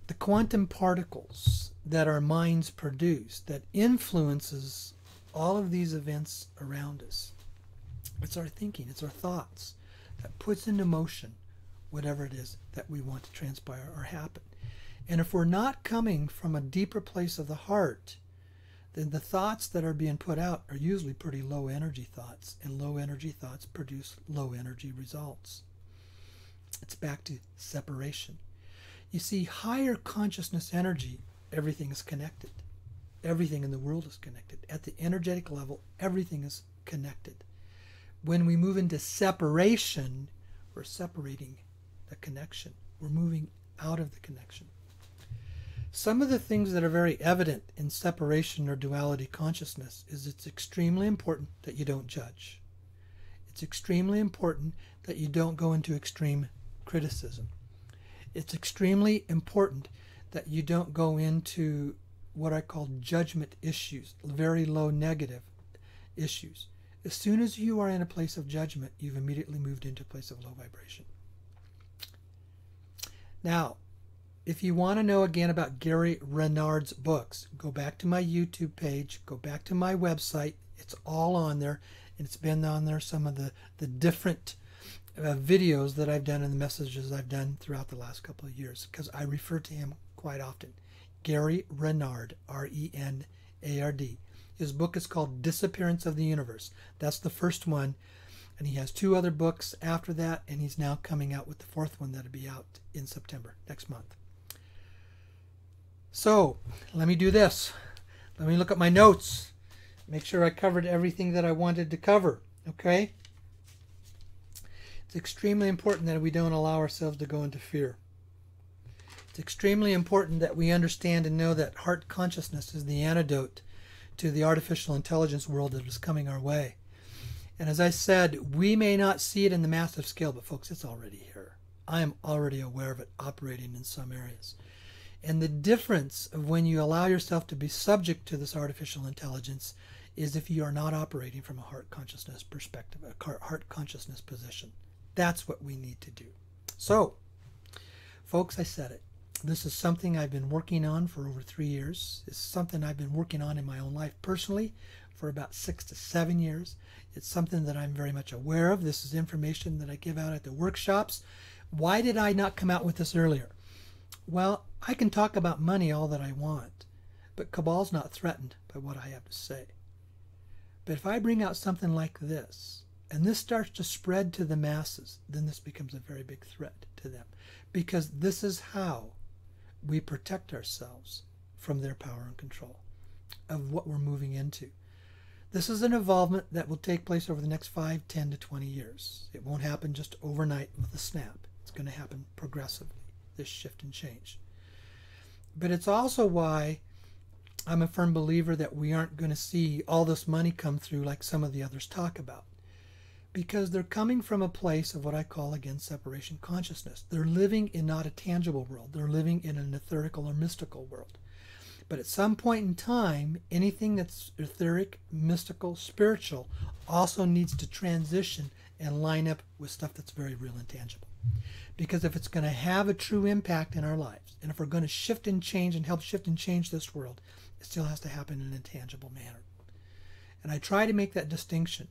the quantum particles that our minds produce that influences all of these events around us. It's our thinking, it's our thoughts that puts into motion whatever it is that we want to transpire or happen. And if we're not coming from a deeper place of the heart, then the thoughts that are being put out are usually pretty low energy thoughts, and low energy thoughts produce low energy results. It's back to separation. You see, higher consciousness energy, everything is connected. Everything in the world is connected. At the energetic level, everything is connected. When we move into separation, we're separating the connection. We're moving out of the connection. Some of the things that are very evident in separation or duality consciousness is it's extremely important that you don't judge. It's extremely important that you don't go into extreme criticism. It's extremely important that you don't go into what I call judgment issues, very low negative issues. As soon as you are in a place of judgment, you've immediately moved into a place of low vibration. Now, if you want to know again about Gary Renard's books, go back to my YouTube page, go back to my website. It's all on there, and it's been on there, some of the different videos that I've done and the messages I've done throughout the last couple of years, because I refer to him quite often. Gary Renard, R-E-N-A-R-D. His book is called Disappearance of the Universe. That's the first one. And he has 2 other books after that, and he's now coming out with the 4th one that'll be out in September, next month. So, let me do this. Let me look at my notes. Make sure I covered everything that I wanted to cover, okay? It's extremely important that we don't allow ourselves to go into fear. It's extremely important that we understand and know that heart consciousness is the antidote to the artificial intelligence world that is coming our way. And as I said, we may not see it in the massive scale, but folks, it's already here. I am already aware of it operating in some areas. And the difference of when you allow yourself to be subject to this artificial intelligence is if you are not operating from a heart consciousness perspective, a heart consciousness position. That's what we need to do. So, folks, I said it. This is something I've been working on for over 3 years. It's something I've been working on in my own life personally for about 6 to 7 years. It's something that I'm very much aware of. This is information that I give out at the workshops. Why did I not come out with this earlier? Well, I can talk about money all that I want, but Cabal's not threatened by what I have to say. But if I bring out something like this, and this starts to spread to the masses, then this becomes a very big threat to them, because this is how we protect ourselves from their power and control of what we're moving into. This is an evolvement that will take place over the next 5, 10 to 20 years. It won't happen just overnight with a snap. It's going to happen progressively, this shift and change. But it's also why I'm a firm believer that we aren't going to see all this money come through like some of the others talk about. Because they're coming from a place of what I call, again, separation consciousness. They're living in not a tangible world. They're living in an etherical or mystical world. But at some point in time, anything that's etheric, mystical, spiritual also needs to transition and line up with stuff that's very real and tangible. Because if it's going to have a true impact in our lives, and if we're going to shift and change and help shift and change this world, it still has to happen in a tangible manner. And I try to make that distinction.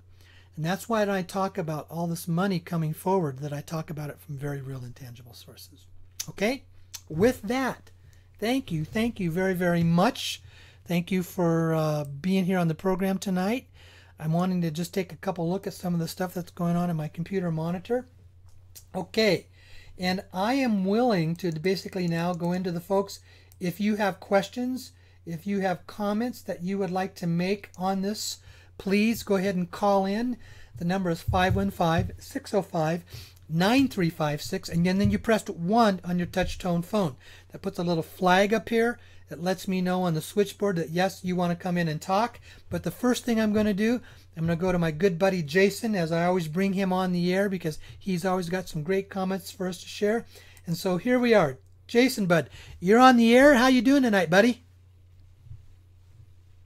And that's why when I talk about all this money coming forward, that I talk about it from very real and tangible sources. Okay? With that, thank you very, very much. Thank you for being here on the program tonight. I'm wanting to just take a couple look at some of the stuff that's going on in my computer monitor. Okay, and I am willing to basically now go into the folks. If you have questions, if you have comments that you would like to make on this, please go ahead and call in. The number is 515-605-9356, and then you pressed 1 on your touch-tone phone. That puts a little flag up here. It lets me know on the switchboard that, yes, you want to come in and talk. But the first thing I'm going to do, I'm going to go to my good buddy Jason, as I always bring him on the air because he's always got some great comments for us to share. And so here we are. Jason, bud, you're on the air. How you doing tonight, buddy?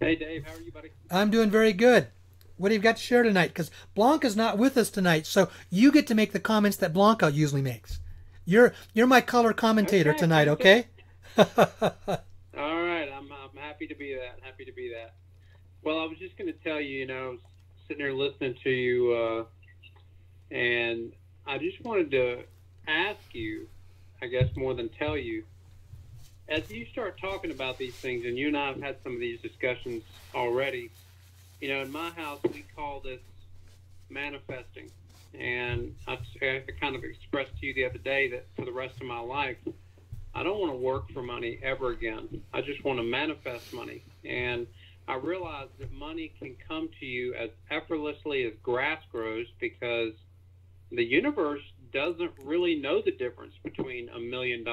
Hey, Dave. How are you, buddy? I'm doing very good. What do you got to share tonight? Because Blanca's not with us tonight, so you get to make the comments that Blanca usually makes. You're my color commentator tonight, okay? All right. I'm happy to be that. Happy to be that. Well, I was just going to tell you, sitting there listening to you, and I just wanted to ask you, I guess more than tell you, as you start talking about these things, and you and I have had some of these discussions already, in my house, we call this manifesting. And I kind of expressed to you the other day that for the rest of my life, I don't want to work for money ever again. I just want to manifest money. And I realize that money can come to you as effortlessly as grass grows, because the universe doesn't really know the difference between $1 million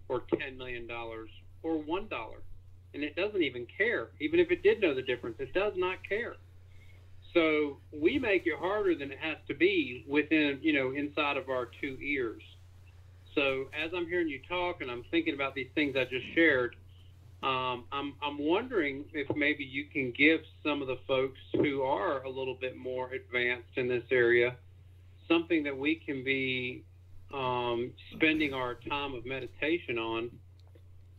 or $10 million or $1. And it doesn't even care. Even if it did know the difference, it does not care. So we make it harder than it has to be within, inside of our 2 ears. So as I'm hearing you talk and I'm thinking about these things I just shared, I'm wondering if maybe you can give some of the folks who are a little bit more advanced in this area something that we can be spending our time of meditation on,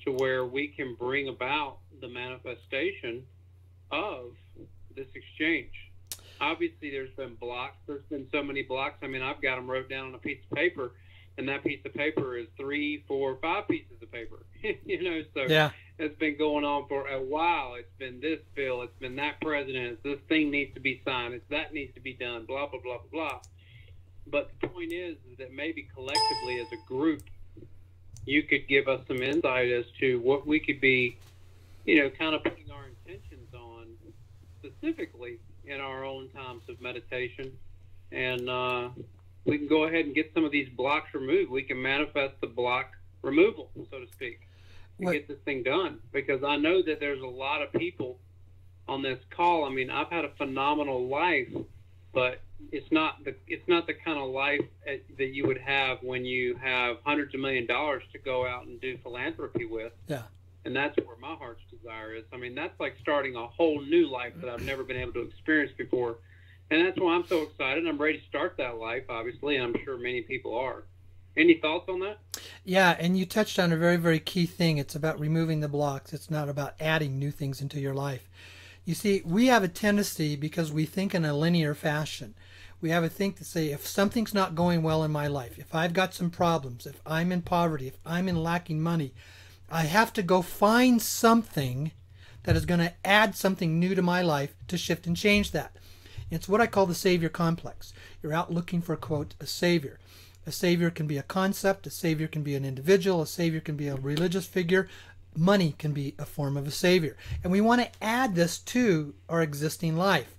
to where we can bring about the manifestation of this exchange. Obviously, there's been blocks. There's been so many blocks. I mean, I've got them wrote down on a piece of paper, and that piece of paper is 3, 4, 5 pieces of paper. So yeah. that's been going on for a while. It's been this bill, it's been that president, it's this thing needs to be signed, it's that needs to be done, blah, blah, blah, blah, blah. But the point is that maybe collectively as a group, you could give us some insight as to what we could be, kind of putting our intentions on specifically in our own times of meditation. And we can go ahead and get some of these blocks removed. We can manifest the block removal, so to speak, to get this thing done. Because I know that there's a lot of people on this call. I mean, I've had a phenomenal life, but it's not the kind of life that you would have when you have hundreds of $millions to go out and do philanthropy with. Yeah. And that's where my heart's desire is. I mean, that's like starting a whole new life that I've never been able to experience before. And that's why I'm so excited. I'm ready to start that life, obviously, and I'm sure many people are. Any thoughts on that? Yeah, and you touched on a very, very key thing. It's about removing the blocks. It's not about adding new things into your life. You see, we have a tendency, because we think in a linear fashion, we have a thing to say, if something's not going well in my life, if I've got some problems, if I'm in poverty, if I'm in lacking money, I have to go find something that is going to add something new to my life to shift and change that. It's what I call the savior complex. You're out looking for, quote, a savior. A savior can be a concept, a savior can be an individual, a savior can be a religious figure. Money can be a form of a savior. And we want to add this to our existing life.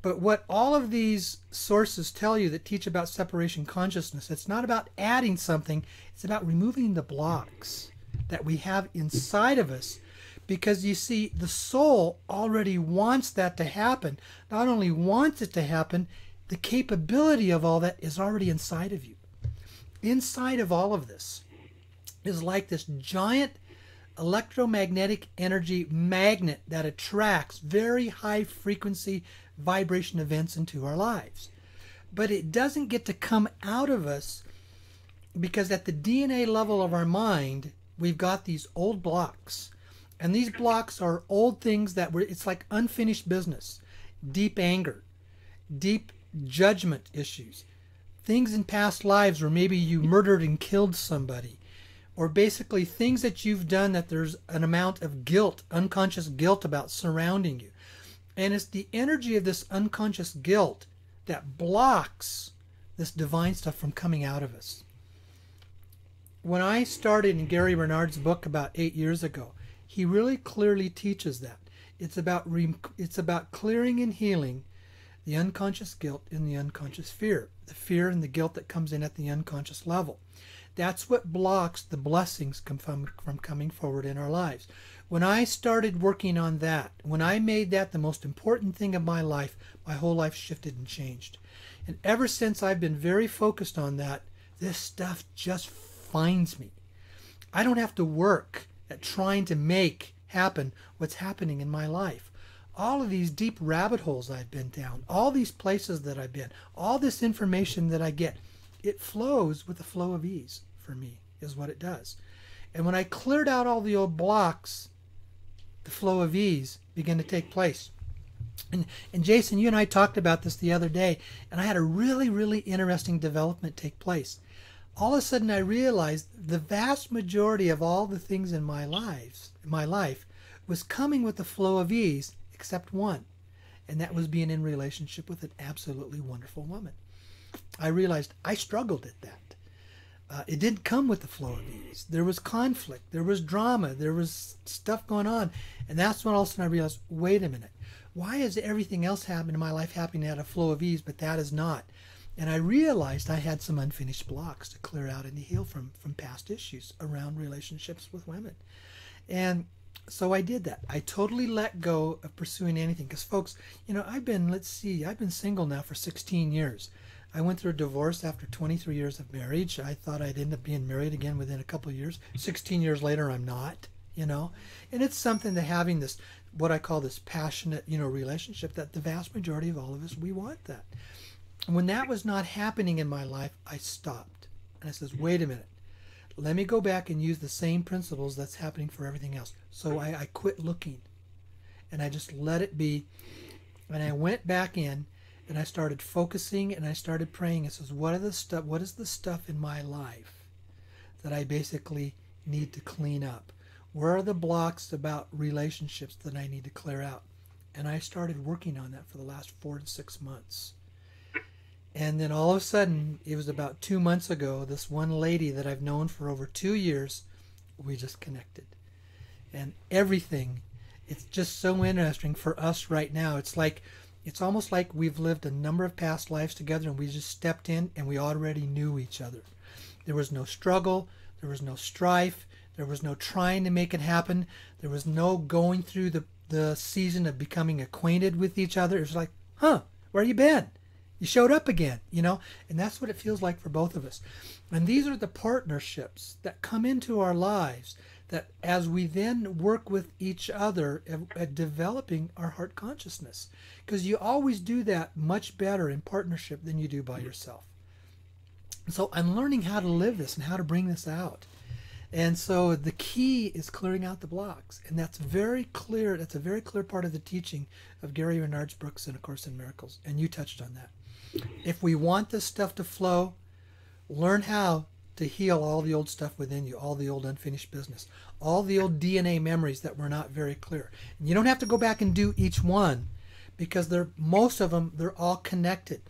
But what all of these sources tell you that teach about separation consciousness, it's not about adding something, it's about removing the blocks that we have inside of us. Because you see, the soul already wants that to happen. Not only wants it to happen, the capability of all that is already inside of you. Inside of all of this is like this giant electromagnetic energy magnet that attracts very high frequency vibration events into our lives. But it doesn't get to come out of us because at the DNA level of our mind, we've got these old blocks. And these blocks are old things it's like unfinished business, deep anger, deep judgment issues, things in past lives where maybe you murdered and killed somebody, or basically things that you've done that there's an amount of guilt, unconscious guilt about surrounding you. And it's the energy of this unconscious guilt that blocks this divine stuff from coming out of us. When I started in Gary Renard's book about 8 years ago, he really clearly teaches that. It's about clearing and healing the unconscious guilt and the unconscious fear. The fear and the guilt that comes in at the unconscious level. That's what blocks the blessings from coming forward in our lives. When I started working on that, when I made that the most important thing of my life, my whole life shifted and changed. And ever since I've been very focused on that, this stuff just finds me. I don't have to work at trying to make happen what's happening in my life. All of these deep rabbit holes I've been down, all these places that I've been, all this information that I get, it flows with a flow of ease for me, is what it does. And when I cleared out all the old blocks, the flow of ease began to take place. And Jason, you and I talked about this the other day, and I had a really, really interesting development take place. All of a sudden I realized the vast majority of all the things in my life was coming with the flow of ease, except one, and that was being in relationship with an absolutely wonderful woman. I realized I struggled at that. It didn't come with the flow of ease. There was conflict, there was drama, there was stuff going on, and that's when all of a sudden I realized, wait a minute, why is everything else happening in my life happening at a flow of ease, but that is not? And I realized I had some unfinished blocks to clear out and to heal from past issues around relationships with women. And so I did that. I totally let go of pursuing anything. Because folks, I've been single now for 16 years. I went through a divorce after 23 years of marriage. I thought I'd end up being married again within a couple of years. 16 years later, I'm not, And it's something to having this, what I call this passionate, relationship that the vast majority of all of us, we want that. When that was not happening in my life, I stopped. And I says, wait a minute. Let me go back and use the same principles that's happening for everything else. So I quit looking. And I just let it be. And I went back in and I started focusing and I started praying. I says, what is the stuff in my life that I basically need to clean up? Where are the blocks about relationships that I need to clear out? And I started working on that for the last 4 to 6 months. And then all of a sudden, it was about 2 months ago, this one lady that I've known for over 2 years, we just connected. And everything, it's just so interesting for us right now. It's almost like we've lived a number of past lives together and we just stepped in and we already knew each other. There was no struggle, there was no strife, there was no trying to make it happen, there was no going through the season of becoming acquainted with each other. It was like, where you been? You showed up again, and that's what it feels like for both of us. And these are the partnerships that come into our lives that as we then work with each other at developing our heart consciousness, because you always do that much better in partnership than you do by yourself. So I'm learning how to live this and how to bring this out. And so the key is clearing out the blocks. And that's very clear. That's a very clear part of the teaching of Gary Renard's books and A Course in Miracles. And you touched on that. If we want this stuff to flow, learn how to heal all the old stuff within you, all the old unfinished business, all the old DNA memories that were not very clear. And you don't have to go back and do each one because most of them, they're all connected.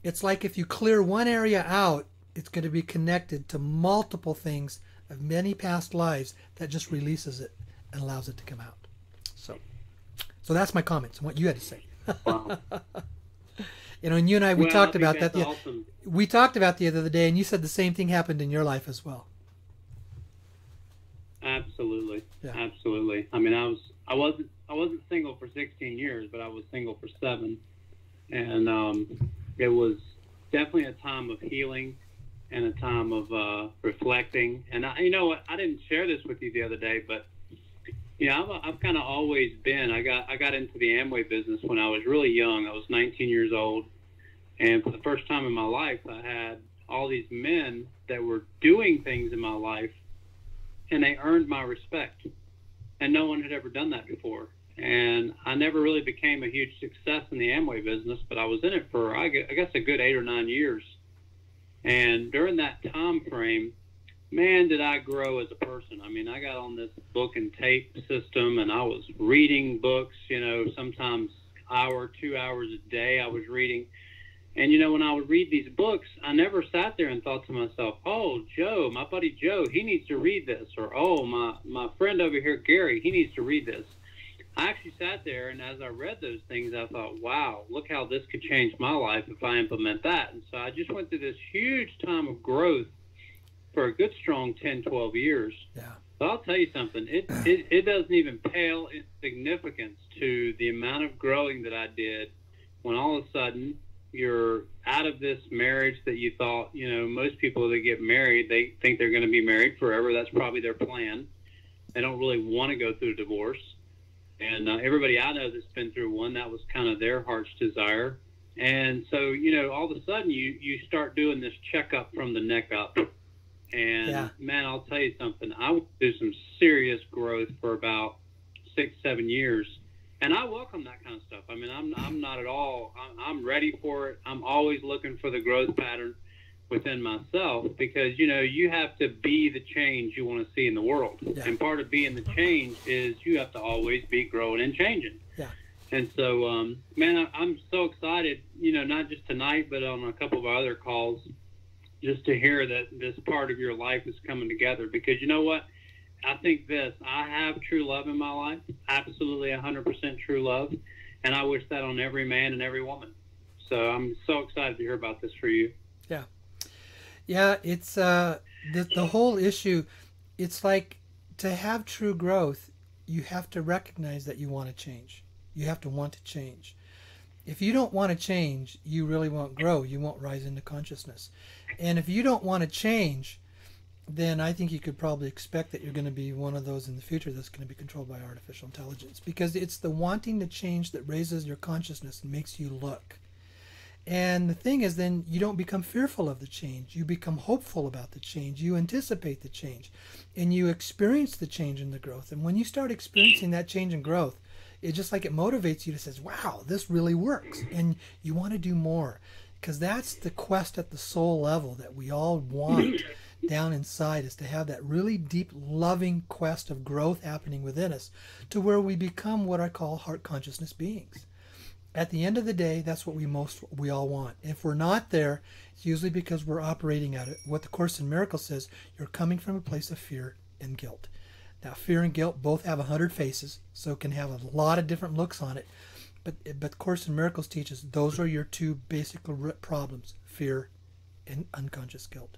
It's like if you clear one area out, it's going to be connected to multiple things of many past lives that just releases it and allows it to come out. So that's my comments and what you had to say. Wow. And you and I, we talked about that. Awesome. We talked about the other day, and you said the same thing happened in your life as well. Absolutely. Yeah. Absolutely. I mean, I wasn't single for 16 years, but I was single for 7, and it was definitely a time of healing and a time of reflecting. And you know what? I didn't share this with you the other day, but I've kind of always been. I got into the Amway business when I was really young. I was 19 years old, and for the first time in my life, I had all these men that were doing things in my life, and they earned my respect. And no one had ever done that before. And I never really became a huge success in the Amway business, but I was in it for, I guess, a good 8 or 9 years. And during that time frame, man, did I grow as a person. I mean, I got on this book and tape system, and I was reading books, sometimes hour, 2 hours a day I was reading. And, when I would read these books, I never sat there and thought to myself, oh, Joe, my buddy Joe, he needs to read this. Or, oh, my friend over here, Gary, he needs to read this. I actually sat there, and as I read those things, I thought, wow, look how this could change my life if I implement that. And so I just went through this huge time of growth for a good, strong 10, 12 years. Yeah. But I'll tell you something. It doesn't even pale in significance to the amount of growing that I did when all of a sudden you're out of this marriage that you thought, most people that get married, they think they're going to be married forever. That's probably their plan. They don't really want to go through a divorce. And everybody I know that's been through one, that was kind of their heart's desire. And so, all of a sudden you start doing this checkup from the neck up. And, man, I'll tell you something. I went through some serious growth for about 6, 7 years. And I welcome that kind of stuff. I mean, I'm not at all. I'm ready for it. I'm always looking for the growth pattern within myself because, you have to be the change you want to see in the world. Yeah. And part of being the change is you have to always be growing and changing. Yeah. And so, man, I'm so excited, not just tonight, but on a couple of other calls, just to hear that this part of your life is coming together. Because you know what? I think I have true love in my life, absolutely 100% true love, and I wish that on every man and every woman. So I'm so excited to hear about this for you. Yeah. Yeah, it's the whole issue. It's like to have true growth, you have to recognize that you want to change. You have to want to change. If you don't want to change, you really won't grow. You won't rise into consciousness. And if you don't want to change, then I think you could probably expect that you're going to be one of those in the future that's going to be controlled by artificial intelligence, because it's the wanting to change that raises your consciousness and makes you look. And the thing is, then you don't become fearful of the change. You become hopeful about the change. You anticipate the change, and you experience the change and the growth. And when you start experiencing that change and growth, it's just like it motivates you to say, wow, this really works. And you want to do more, because that's the quest at the soul level that we all want down inside is to have that really deep, loving quest of growth happening within us to where we become what I call heart consciousness beings. At the end of the day, that's what we all want. If we're not there, it's usually because we're operating at it. What the Course in Miracles says, you're coming from a place of fear and guilt. Now, fear and guilt both have 100 faces, so it can have a lot of different looks on it. But Course in Miracles teaches those are your two basic problems, fear and unconscious guilt.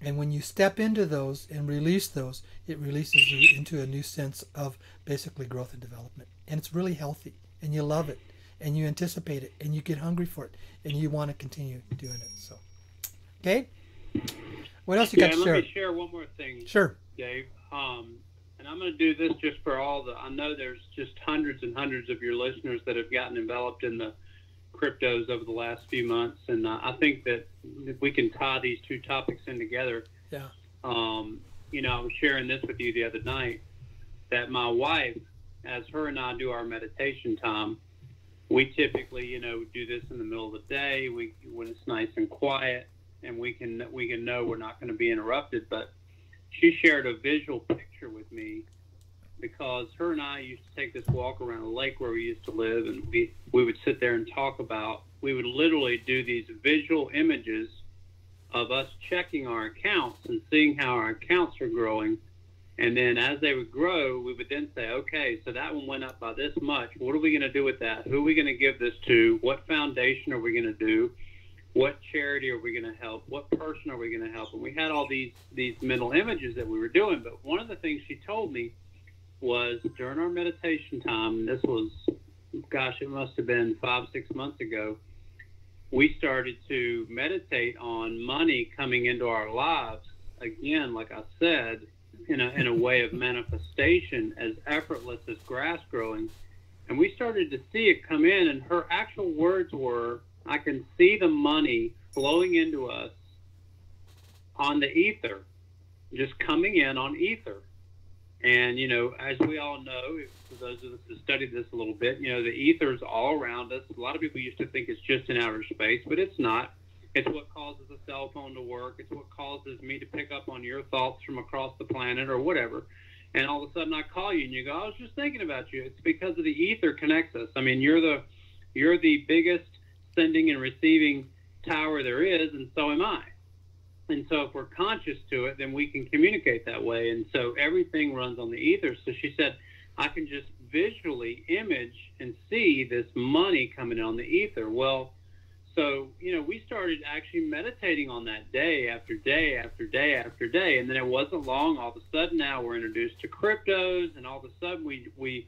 And when you step into those and release those, it releases you into a new sense of basically growth and development. And it's really healthy, and you love it, and you anticipate it, and you get hungry for it, and you want to continue doing it. So, okay? What else you got to share? Let me share one more thing, Sure. Dave. And I'm going to do this just for I know there's just hundreds and hundreds of your listeners that have gotten enveloped in the cryptos over the last few months, and I think that if we can tie these two topics in together. Yeah. I was sharing this with you the other night, that my wife, as her and I do our meditation time, we typically, do this in the middle of the day, when it's nice and quiet, and we can know we're not going to be interrupted. But she shared a visual picture with me because her and I used to take this walk around a lake where we used to live, and we would sit there and talk about, we would literally do these visual images of us checking our accounts and seeing how our accounts are growing. And then as they would grow, we would then say, okay, so that one went up by this much. What are we going to do with that? Who are we going to give this to? What foundation are we going to do? What charity are we going to help? What person are we going to help? And we had all these mental images that we were doing. But one of the things she told me was during our meditation time, this was, it must have been 5-6 months ago, we started to meditate on money coming into our lives. Again, like I said, in a way of manifestation, as effortless as grass growing. And we started to see it come in, and her actual words were, I can see the money flowing into us on the ether, just coming in on ether. And, as we all know, for those of us that studied this a little bit, the ether's all around us. A lot of people used to think it's just in outer space, but it's not. It's what causes a cell phone to work. It's what causes me to pick up on your thoughts from across the planet or whatever. And all of a sudden I call you and you go, I was just thinking about you. It's because of the ether connects us. I mean, you're the biggest sending and receiving tower there is, and so am I. And so if we're conscious to it, then we can communicate that way. And so everything runs on the ether. So she said, I can just visually image and see this money coming on the ether. Well, so, we started actually meditating on that day after day after day after day. And then it wasn't long. All of a sudden now we're introduced to cryptos, and all of a sudden we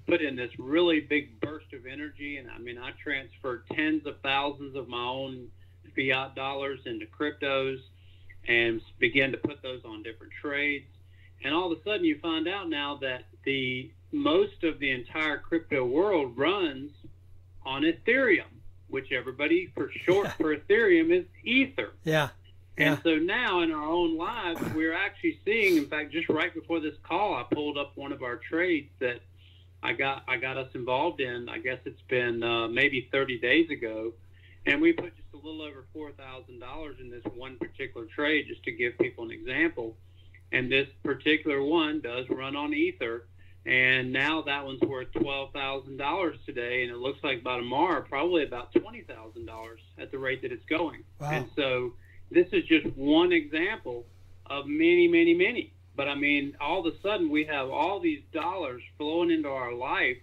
put in this really big burst of energy. And I transferred tens of thousands of my own fiat dollars into cryptos and began to put those on different trades. And all of a sudden you find out now that most of the entire crypto world runs on Ethereum, which everybody for short for Ethereum is Ether. Yeah. And so now in our own lives, we're actually seeing, in fact, just right before this call, I pulled up one of our trades that I got us involved in. I guess it's been maybe 30 days ago. And we put just a little over $4,000 in this one particular trade, just to give people an example. And this particular one does run on Ether. And now that one's worth $12,000 today. And it looks like by tomorrow, probably about $20,000 at the rate that it's going. Wow. And so this is just one example of many, many, many. But all of a sudden we have all these dollars flowing into our life,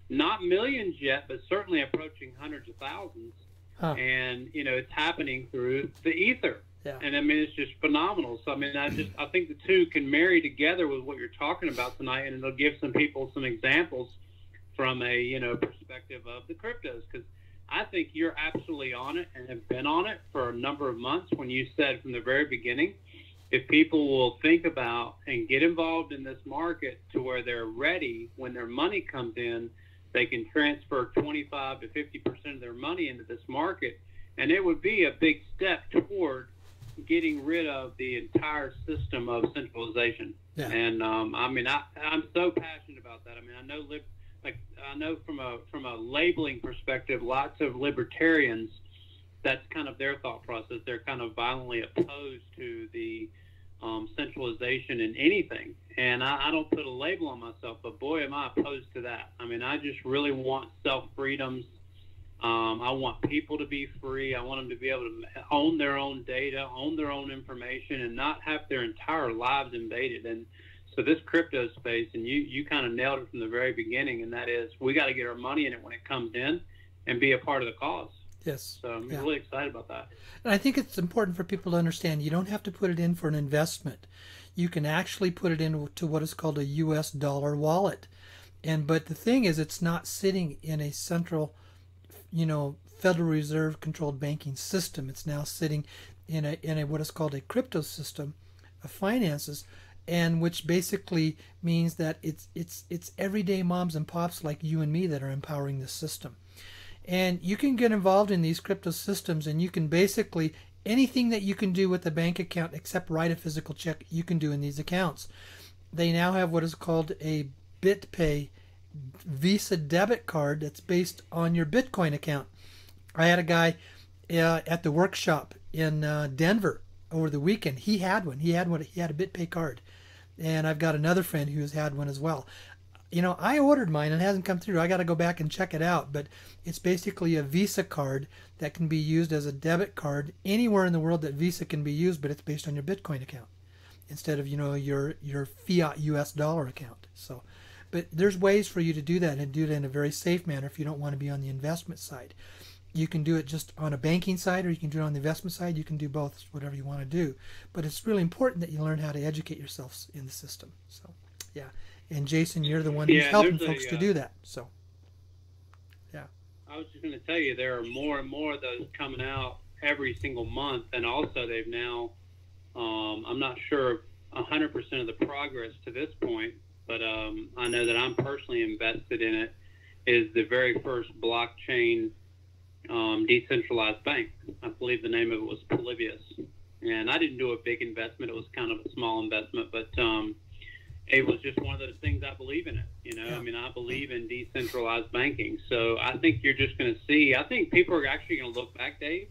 not millions yet, but certainly approaching hundreds of thousands. Huh. And, it's happening through the ether. Yeah. And it's just phenomenal. So, I think the two can marry together with what you're talking about tonight, and it'll give some people some examples from a, perspective of the cryptos. Because I think you're absolutely on it and have been on it for a number of months when you said from the very beginning, if people will think about and get involved in this market to where they're ready when their money comes in, they can transfer 25 to 50% of their money into this market, and it would be a big step toward getting rid of the entire system of centralization. Yeah. And I'm so passionate about that. I know from a labeling perspective, lots of libertarians, that's kind of their thought process. They're kind of violently opposed to the centralization in anything. And I don't put a label on myself, but boy, am I opposed to that. I mean, I just really want self-freedoms. I want people to be free. I want them to be able to own their own data, own their own information, and not have their entire lives invaded. And so this crypto space, and you kind of nailed it from the very beginning, and that is we got to get our money in it when it comes in and be a part of the cause. Yes. So I'm really excited about that. And I think it's important for people to understand you don't have to put it in for an investment. You can actually put it into what is called a U.S. dollar wallet. But the thing is, it's not sitting in a central, Federal Reserve controlled banking system. It's now sitting in a what is called a crypto system of finances, and which basically means that it's everyday moms and pops like you and me that are empowering this system. And you can get involved in these crypto systems, and you can basically anything that you can do with a bank account except write a physical check, you can do in these accounts. They now have what is called a BitPay Visa debit card that's based on your Bitcoin account. I had a guy at the workshop in Denver over the weekend. He had one. He had a BitPay card, and I've got another friend who's had one as well. I ordered mine and it hasn't come through. I got to go back and check it out. But it's basically a Visa card that can be used as a debit card anywhere in the world that Visa can be used, but it's based on your Bitcoin account instead of your fiat U.S. dollar account. So, but there's ways for you to do that and do it in a very safe manner if you don't want to be on the investment side. You can do it just on a banking side, or you can do it on the investment side. You can do both, whatever you want to do. But it's really important that you learn how to educate yourselves in the system. So, yeah. And Jason, you're the one who's helping folks to do that. So, yeah. I was just going to tell you, there are more and more of those coming out every single month. And also they've now, I'm not sure 100% of the progress to this point, but I know that I'm personally invested in it, is the very first blockchain decentralized bank. I believe the name of it was Polybius. And I didn't do a big investment. It was kind of a small investment, but it was just one of those things. I believe in it. Yeah. I mean, I believe in decentralized banking. So I think you're just going to see, I think people are actually going to look back, Dave,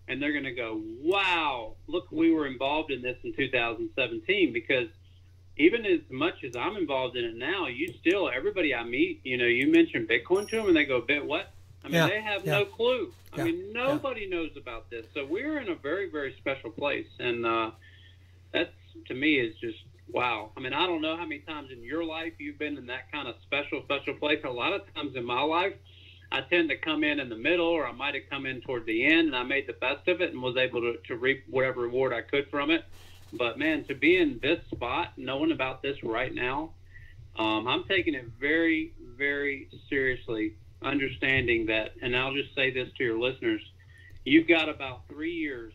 and they're going to go, wow, look, we were involved in this in 2017, because even as much as I'm involved in it now, everybody I meet, you mention Bitcoin to them and they go, what? I mean, they have no clue. I mean, nobody knows about this. So we're in a very, very special place. And that, to me, is just, wow. I mean, I don't know how many times in your life you've been in that kind of special place. A lot of times in my life, I tend to come in the middle, or I might have come in toward the end, and I made the best of it and was able to reap whatever reward I could from it. But, man, to be in this spot, knowing about this right now, I'm taking it very, very seriously, understanding that, and I'll just say this to your listeners, you've got about 3 years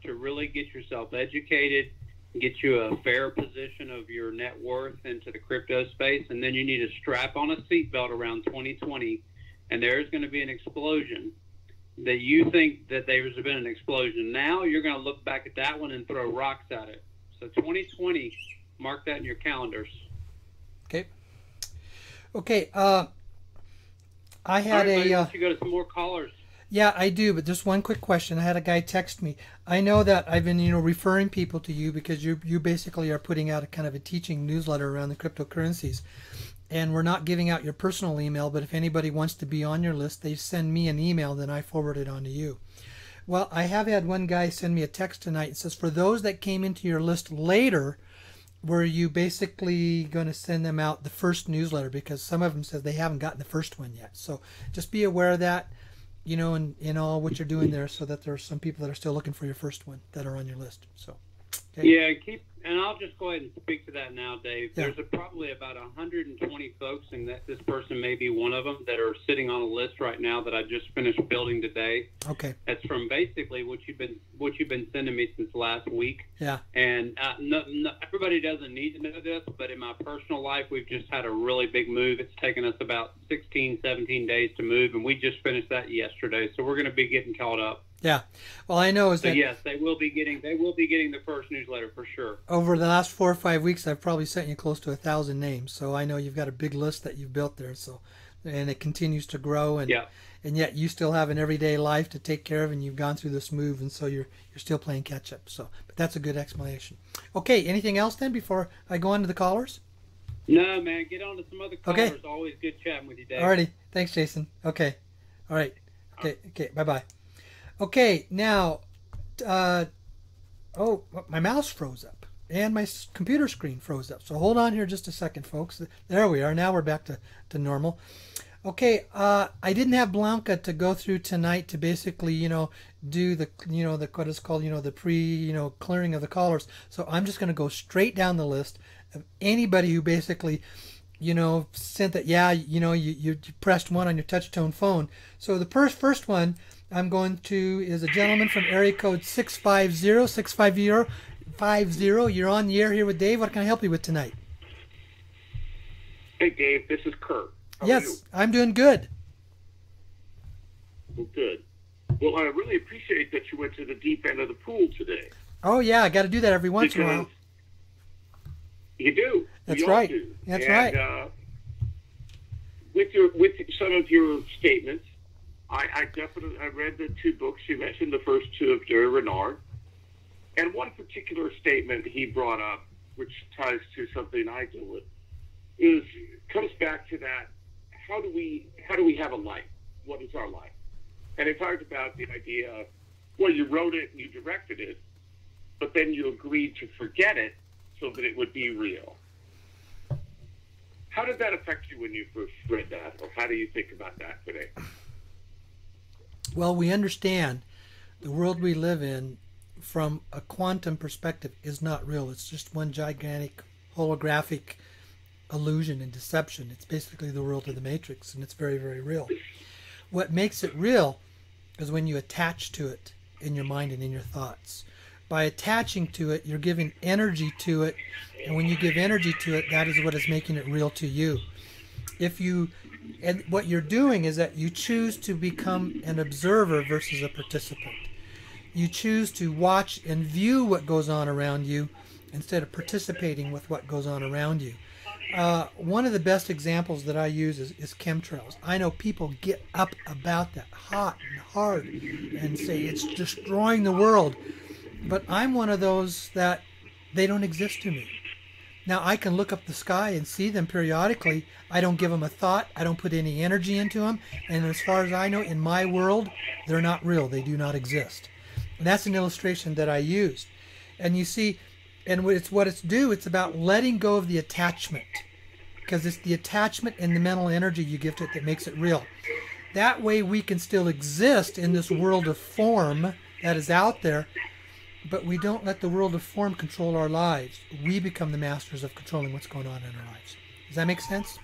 to really get yourself educated, get you a fair position of your net worth into the crypto space, and then you need to strap on a seatbelt around 2020, and there's going to be an explosion that you think that there's been an explosion. Now you're going to look back at that one and throw rocks at it. So 2020, mark that in your calendars. Okay. I had you go to some more callers. Yeah, I do, but just one quick question. I had a guy text me. I know that I've been, referring people to you because you basically are putting out a kind of a teaching newsletter around the cryptocurrencies. And we're not giving out your personal email, but if anybody wants to be on your list, they send me an email, then I forward it on to you. Well, I have had one guy send me a text tonight. It says, for those that came into your list later, were you basically going to send them out the first newsletter? Because some of them says they haven't gotten the first one yet. So just be aware of that, and in all what you're doing there, so that there are some people that are still looking for your first one that are on your list. So, okay. Yeah, and I'll just go ahead and speak to that now, Dave. Yeah. There's probably about 120 folks, and that this person may be one of them, that are sitting on a list right now that I just finished building today. Okay. That's from basically what you've been sending me since last week. Yeah. And no, everybody doesn't need to know this, but in my personal life, we've just had a really big move. It's taken us about 16, 17 days to move, and we just finished that yesterday. So we're going to be getting caught up. Yeah. Well, I know is that yes, they will be getting the first newsletter for sure. Over the last 4 or 5 weeks, I've probably sent you close to 1,000 names. So I know you've got a big list that you've built there. So, and it continues to grow. And yeah. and yet you still have an everyday life to take care of, and you've gone through this move, and so you're still playing catch up. So, but that's a good explanation. Okay, anything else then before I go on to the callers? No, man, get on to some other callers. Okay. Always good chatting with you, Dave. Alrighty, thanks, Jason. Okay, all right. Okay, bye-bye. Okay, now, oh, my mouse froze up. And my computer screen froze up. So hold on here just a second, folks. There we are. Now we're back to normal. Okay, I didn't have Blanca to go through tonight to basically, do the, the what is called, the clearing of the callers. So I'm just going to go straight down the list of anybody who basically, sent that, yeah, you pressed 1 on your touch-tone phone. So the first one I'm going to is a gentleman from area code 650. You're on the air here with Dave. What can I help you with tonight? Hey, Dave, this is Kurt. How are Yes, you? I'm doing good. Well, good. Well, I really appreciate that you went to the deep end of the pool today. Oh, yeah, I got to do that every once in a while. You do. That's We all right. do. That's and, right. With some of your statements, I definitely read the 2 books you mentioned, the first 2 of Jerry Renard. And one particular statement he brought up, which ties to something I deal with, comes back to that: how do we have a life? What is our life? And it talked about the idea of, well, you wrote it and you directed it, but then you agreed to forget it so that it would be real. How did that affect you when you first read that, or how do you think about that today? Well, we understand the world we live in from a quantum perspective is not real. It's just one gigantic holographic illusion and deception. It's basically the world of the Matrix, and it's very, very real. What makes it real is when you attach to it in your mind and in your thoughts. By attaching to it, you're giving energy to it, and when you give energy to it, that is what is making it real to you. And what you're doing is that you choose to become an observer versus a participant. You choose to watch and view what goes on around you instead of participating with what goes on around you. One of the best examples that I use is chemtrails. I know people get up about that hot and hard and say it's destroying the world. But I'm one of those that they don't exist to me. Now, I can look up the sky and see them periodically. I don't give them a thought. I don't put any energy into them. And as far as I know, in my world, they're not real. They do not exist. And that's an illustration that I used. And you see, and it's about letting go of the attachment. Because it's the attachment and the mental energy you give to it that makes it real. That way we can still exist in this world of form that is out there, but we don't let the world of form control our lives. We become the masters of controlling what's going on in our lives. Does that make sense?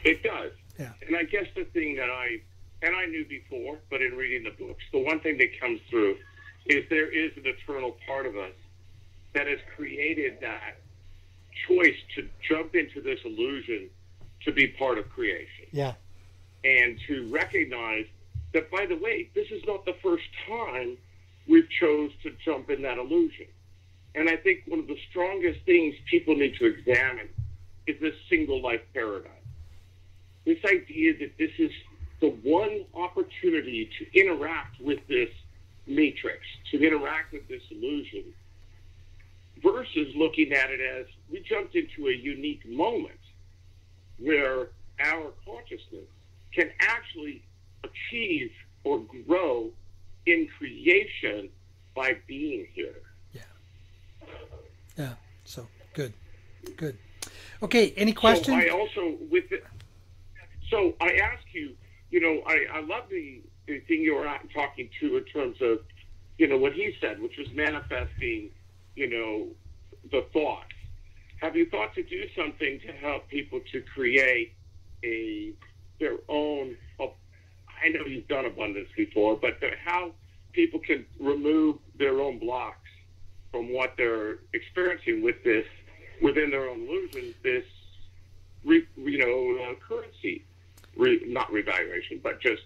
It does. Yeah. And I guess the thing that I knew before, but in reading the books, the one thing that comes through is there is an eternal part of us that has created that choice to jump into this illusion to be part of creation. Yeah. And to recognize that, by the way, this is not the first time we've chose to jump in that illusion. And I think one of the strongest things people need to examine is this single life paradigm. This idea that this is the one opportunity to interact with this matrix, to interact with this illusion, versus looking at it as we jumped into a unique moment where our consciousness can actually achieve or grow in creation by being here. Yeah. So good. Okay. Any questions? So I ask you, I love the thing you were talking to in terms of, what he said, which was manifesting, the thoughts. Have you thought to do something to help people to create their own? I know you've done abundance before, but how people can remove their own blocks from what they're experiencing with this within their own illusion, this currency, not revaluation, but just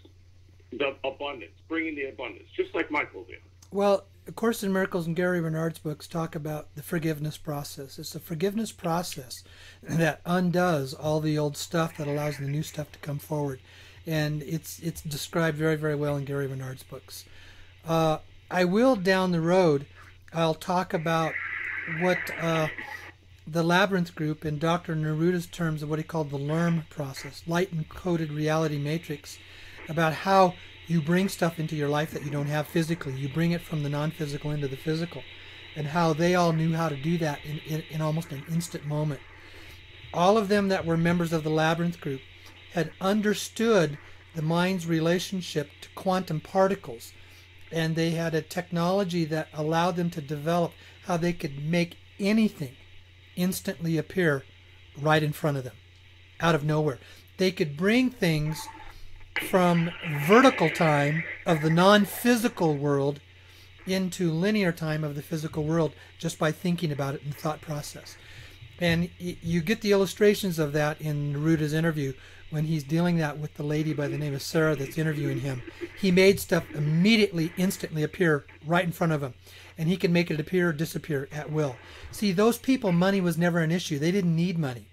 the abundance, bringing the abundance, just like Michael did. Well, A Course in Miracles and Gary Renard's books talk about the forgiveness process. It's the forgiveness process that undoes all the old stuff that allows the new stuff to come forward. and it's described very, very well in Gary Renard's books. I will down the road. I'll talk about what the Labyrinth group in Dr. Neruda's terms of what he called the LERM process, light encoded reality matrix, about how you bring stuff into your life that you don't have physically. You bring it from the non-physical into the physical, and how they all knew how to do that in almost an instant moment. All of them that were members of the Labyrinth group had understood the mind's relationship to quantum particles, and they had a technology that allowed them to develop how they could make anything instantly appear right in front of them, out of nowhere. They could bring things from vertical time of the non-physical world into linear time of the physical world just by thinking about it in the thought process. And you get the illustrations of that in Neruda's interview when he's dealing that with the lady by the name of Sarah that's interviewing him. He made stuff immediately, instantly appear right in front of him. And he can make it appear or disappear at will. See, those people, money was never an issue. They didn't need money.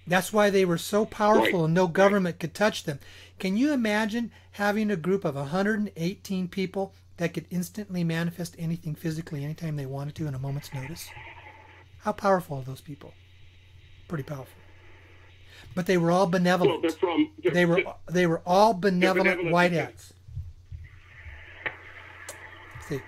That's why they were so powerful and no government could touch them. Can you imagine having a group of 118 people that could instantly manifest anything physically anytime they wanted to in a moment's notice? How powerful are those people? Pretty powerful. But they were all benevolent. Well, they were all benevolent white hats. See.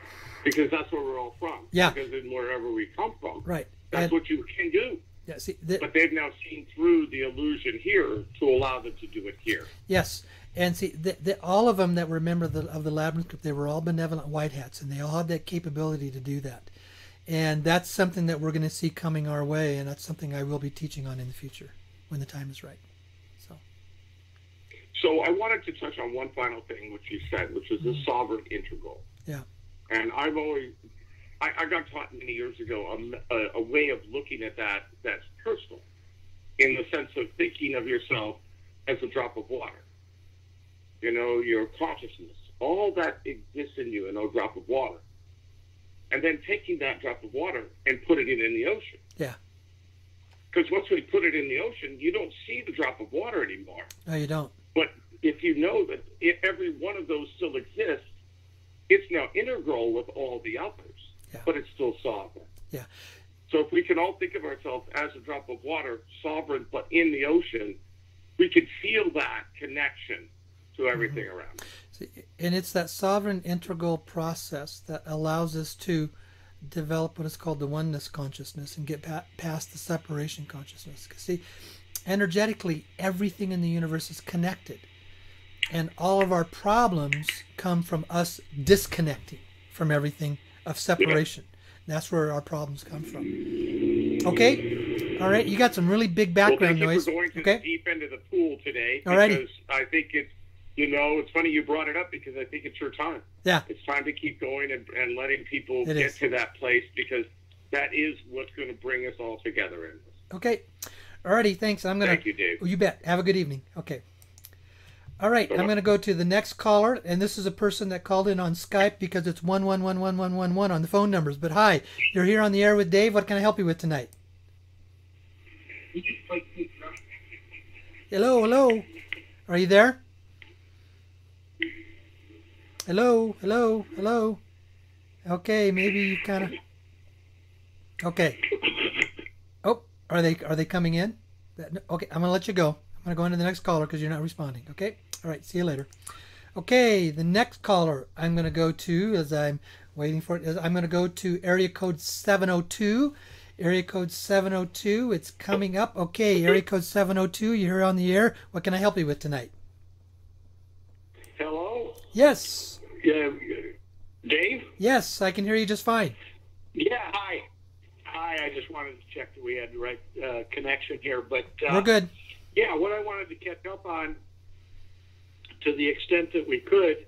Because that's where we're all from. Yeah. Because in wherever we come from. Right. That's what you can do. Yeah, see, but they've now seen through the illusion here to allow them to do it here. Yes. And see, all of them that were members of the Labyrinth group, they were all benevolent white hats, and they all had that capability to do that. And that's something that we're going to see coming our way, and that's something I will be teaching on in the future when the time is right. So I wanted to touch on one final thing, which you said, which is the sovereign integral. Yeah. And I've always, I got taught many years ago a way of looking at that that's personal, in the sense of thinking of yourself as a drop of water. You know, your consciousness, all that exists in you in a drop of water. And then taking that drop of water and putting it in the ocean. Yeah. Because once we put it in the ocean, you don't see the drop of water anymore. No, you don't. But if you know that every one of those still exists, it's now integral with all the others, but it's still sovereign. Yeah. So if we can all think of ourselves as a drop of water, sovereign, but in the ocean, we could feel that connection to everything around. See, and it's that sovereign integral process that allows us to develop what is called the oneness consciousness and get past the separation consciousness. Because see, energetically, everything in the universe is connected. And all of our problems come from us disconnecting from everything of separation. Yeah. That's where our problems come from. Okay? All right, you got some really big background noise. Well, thank you for going to the deep end of the pool today. Alrighty. Because I think it's, you know, it's funny you brought it up because I think it's your time. Yeah. It's time to keep going and letting people It get is. to that place, because that is what's going to bring us all together in this. Okay. Alrighty, thanks. Thank you, Dave. Oh, you bet. Have a good evening. Okay. All right, I'm going to go to the next caller, and this is a person that called in on Skype because it's 1111111 on the phone numbers. But hi, you're here on the air with Dave. What can I help you with tonight? Hello, hello. Are you there? Hello, hello, hello. Okay, maybe you kind of. Okay. Oh, are they coming in? Okay, I'm gonna let you go. I'm gonna go into the next caller because you're not responding. Okay. All right. See you later. Okay, the next caller I'm gonna go to, as I'm waiting for it, is I'm gonna go to area code 702. Area code 702. It's coming up. Okay, area code 702. You're on the air. What can I help you with tonight? Hello? Yes. Dave? Yes, I can hear you just fine. Yeah, hi. Hi, I just wanted to check that we had the right connection here. But We're good. Yeah, what I wanted to catch up on, to the extent that we could,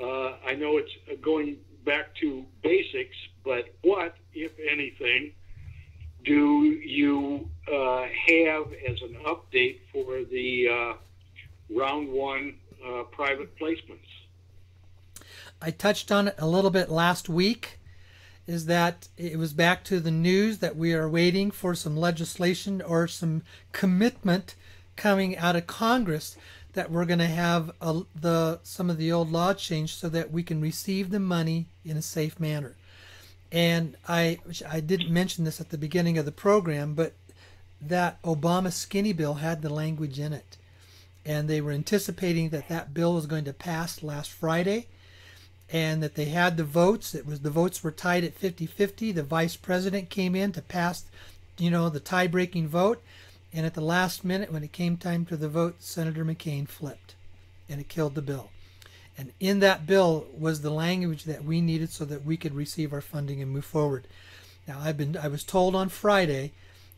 I know it's going back to basics, but what, if anything, do you have as an update for the round one private placements? I touched on it a little bit last week, is that it was back to the news that we are waiting for some legislation or some commitment coming out of Congress that we're going to have some of the old laws changed so that we can receive the money in a safe manner. And I didn't mention this at the beginning of the program, but that Obama skinny bill had the language in it. And they were anticipating that bill was going to pass last Friday, and that they had the votes. The votes were tied at 50-50. The vice president came in to pass, the tie-breaking vote. And at the last minute, when it came time to the vote, Senator McCain flipped, and it killed the bill. And in that bill was the language that we needed so that we could receive our funding and move forward. Now, I was told on Friday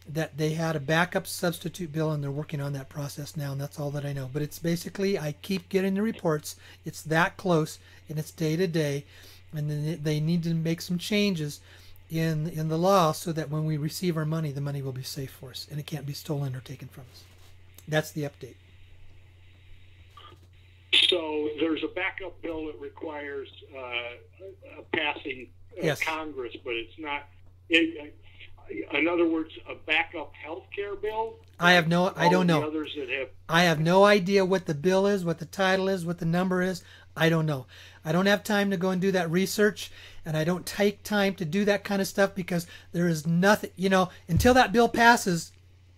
that they had a backup substitute bill, and they're working on that process now, and that's all that I know. But it's basically, I keep getting the reports, it's that close, and it's day to day, and then they need to make some changes in the law so that when we receive our money, the money will be safe for us, and it can't be stolen or taken from us. That's the update. So there's a backup bill that requires passing Yes. Congress, but it's not. In other words, a backup health care bill. I don't know. The others that have. I have no idea what the bill is, what the title is, what the number is. I don't know. I don't have time to go and do that research, and I don't take time to do that kind of stuff because there is nothing, until that bill passes,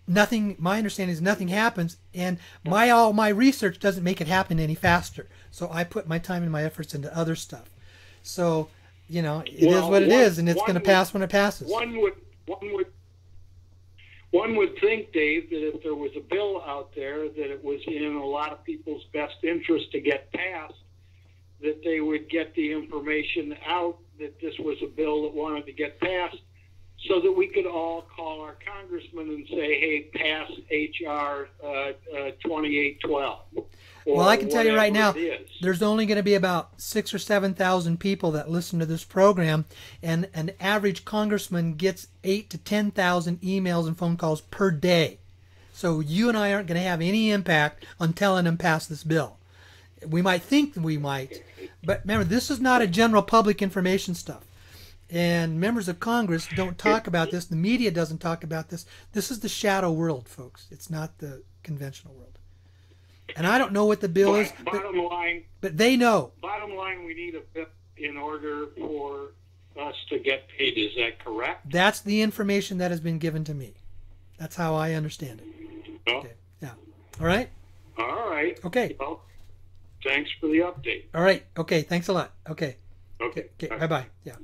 nothing, my understanding is nothing happens, and all my research doesn't make it happen any faster. So I put my time and my efforts into other stuff. So, it is what it is, and it's going to pass when it passes. One would think, Dave, that if there was a bill out there that it was in a lot of people's best interest to get passed, that they would get the information out that this was a bill that wanted to get passed so that we could all call our congressman and say, hey, pass H.R. 2812. Well, I can tell you right now, there's only going to be about 6,000 or 7,000 people that listen to this program, and an average congressman gets 8,000 to 10,000 emails and phone calls per day. So you and I aren't going to have any impact on telling them pass this bill. We might think we might, but remember, this is not a general public information stuff. And members of Congress don't talk about this. The media doesn't talk about this. This is the shadow world, folks. It's not the conventional world. And I don't know what the bill is, but they know. Bottom line, we need a bill in order for us to get paid. Is that correct? That's the information that has been given to me. That's how I understand it. Oh. Okay. Yeah. All right? All right. Okay. Well, thanks for the update. All right. Okay. Thanks a lot. Okay. Okay. Bye-bye. Yeah.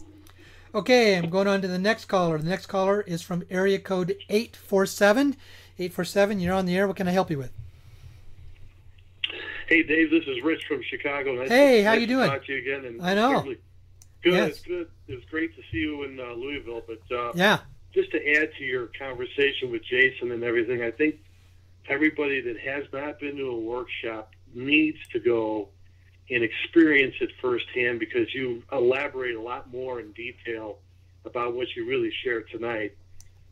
Okay, I'm going on to the next caller. The next caller is from area code 847. 847, you're on the air. What can I help you with? Hey, Dave, this is Rich from Chicago. Hey, how you doing? Nice to talk to you again. And I know. Good, yes. Good. It was great to see you in Louisville. But yeah, just to add to your conversation with Jason and everything, I think everybody that has not been to a workshop needs to go and experience it firsthand, because you elaborate a lot more in detail about what you really shared tonight.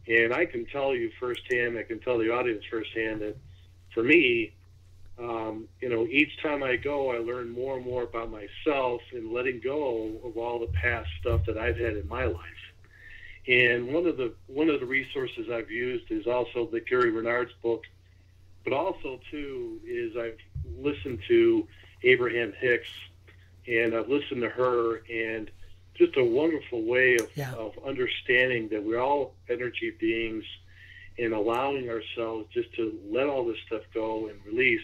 And I can tell you firsthand, I can tell the audience firsthand that for me, each time I go, I learn more and more about myself and letting go of all the past stuff that I've had in my life. And one of the resources I've used is also the Gary Renard's book, but also too is I've listened to Abraham Hicks, and I've listened to her, and just a wonderful way of understanding that we're all energy beings, and allowing ourselves just to let all this stuff go and release,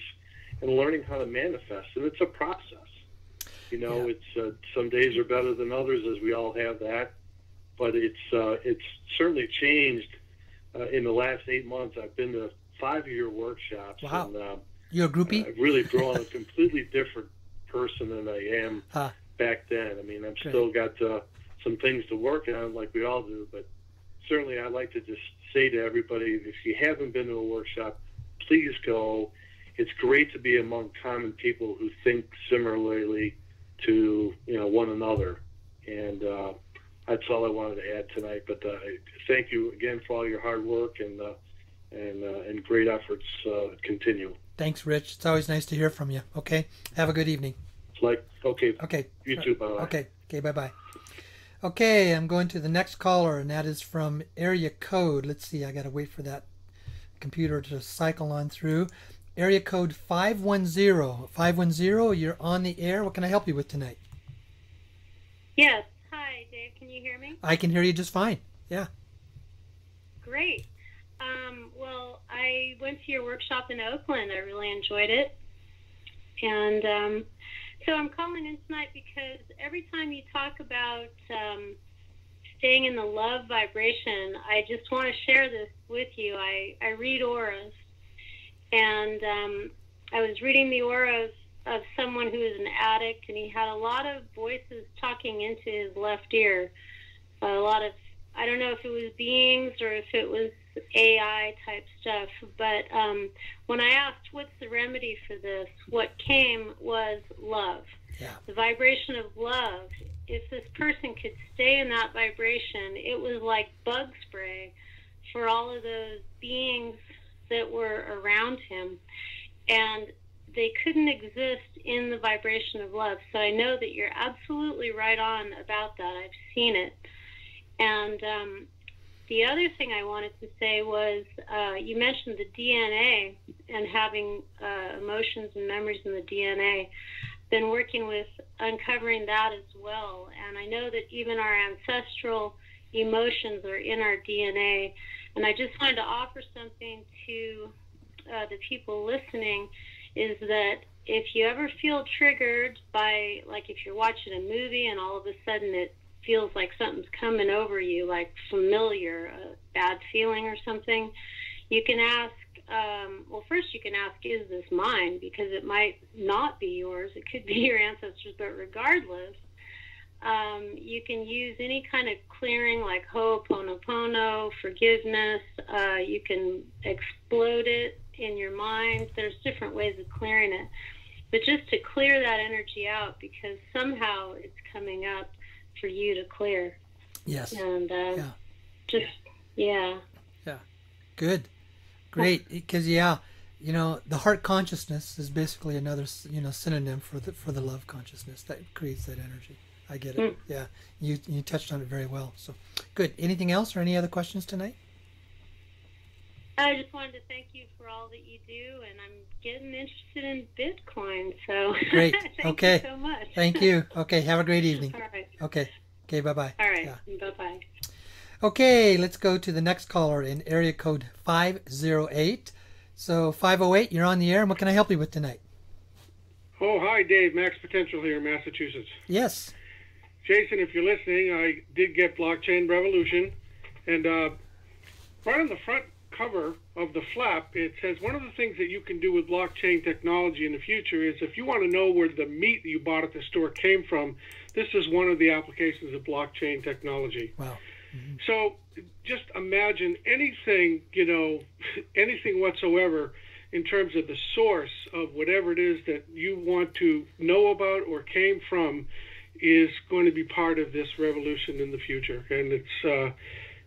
and learning how to manifest. And it's a process. It's some days are better than others, as we all have that, but it's certainly changed in the last 8 months. I've been to 5-year workshops. Wow. And, you're a groupie? I've really grown a completely different person than I am back then. I mean, I've still got some things to work on, like we all do, but certainly I'd like to just say to everybody, if you haven't been to a workshop, please go. It's great to be among common people who think similarly to one another, and that's all I wanted to add tonight. But thank you again for all your hard work and great efforts. Continue. Thanks, Rich. It's always nice to hear from you. Okay, have a good evening. Okay. You too. Bye. Okay. Bye. Okay, I'm going to the next caller, and that is from area code. Let's see. I got to wait for that computer to cycle on through. area code 510. 510, you're on the air. What can I help you with tonight? Yes. Hi, Dave. Can you hear me? I can hear you just fine. Yeah. Great. Well, I went to your workshop in Oakland. I really enjoyed it. And so I'm calling in tonight because every time you talk about staying in the love vibration, I just want to share this with you. I read auras, and I was reading the auras of someone who is an addict, and he had a lot of voices talking into his left ear. A lot of, I don't know if it was beings or if it was AI type stuff, but when I asked what's the remedy for this, what came was love. Yeah. The vibration of love. If this person could stay in that vibration, it was like bug spray for all of those beings that were around him. And they couldn't exist in the vibration of love. So I know that you're absolutely right on about that. I've seen it. And the other thing I wanted to say was you mentioned the DNA and having emotions and memories in the DNA. Been working with uncovering that as well. And I know that even our ancestral emotions are in our DNA. And I just wanted to offer something to the people listening, is that if you ever feel triggered by, like if you're watching a movie and all of a sudden it feels like something's coming over you, like familiar, a bad feeling or something, you can ask, well, first you can ask, is this mine? Because it might not be yours. It could be your ancestors, but regardless, you can use any kind of clearing like Ho'oponopono, forgiveness. You can explode it in your mind. There's different ways of clearing it. But just to clear that energy out, because somehow it's coming up for you to clear. Yes. And Yeah. Yeah. Good. Great. Because, the heart consciousness is basically another, synonym for the love consciousness that creates that energy. I get it. Yeah. You touched on it very well. So good. Anything else or any other questions tonight? I just wanted to thank you for all that you do, and I'm getting interested in Bitcoin. So great. Thank you so much. Thank you. Okay. Have a great evening. All right. Okay. Bye-bye. All right. Yeah. Bye-bye. Okay, let's go to the next caller in area code 508. So 508, you're on the air, and what can I help you with tonight? Oh, hi, Dave. Max Potential here in Massachusetts. Yes. Jason, if you're listening, I did get Blockchain Revolution, and right on the front cover of the flap, it says one of the things that you can do with blockchain technology in the future is if you want to know where the meat that you bought at the store came from, this is one of the applications of blockchain technology. Wow. Mm-hmm. So just imagine anything, anything whatsoever in terms of the source of whatever it is that you want to know about or came from is going to be part of this revolution in the future. And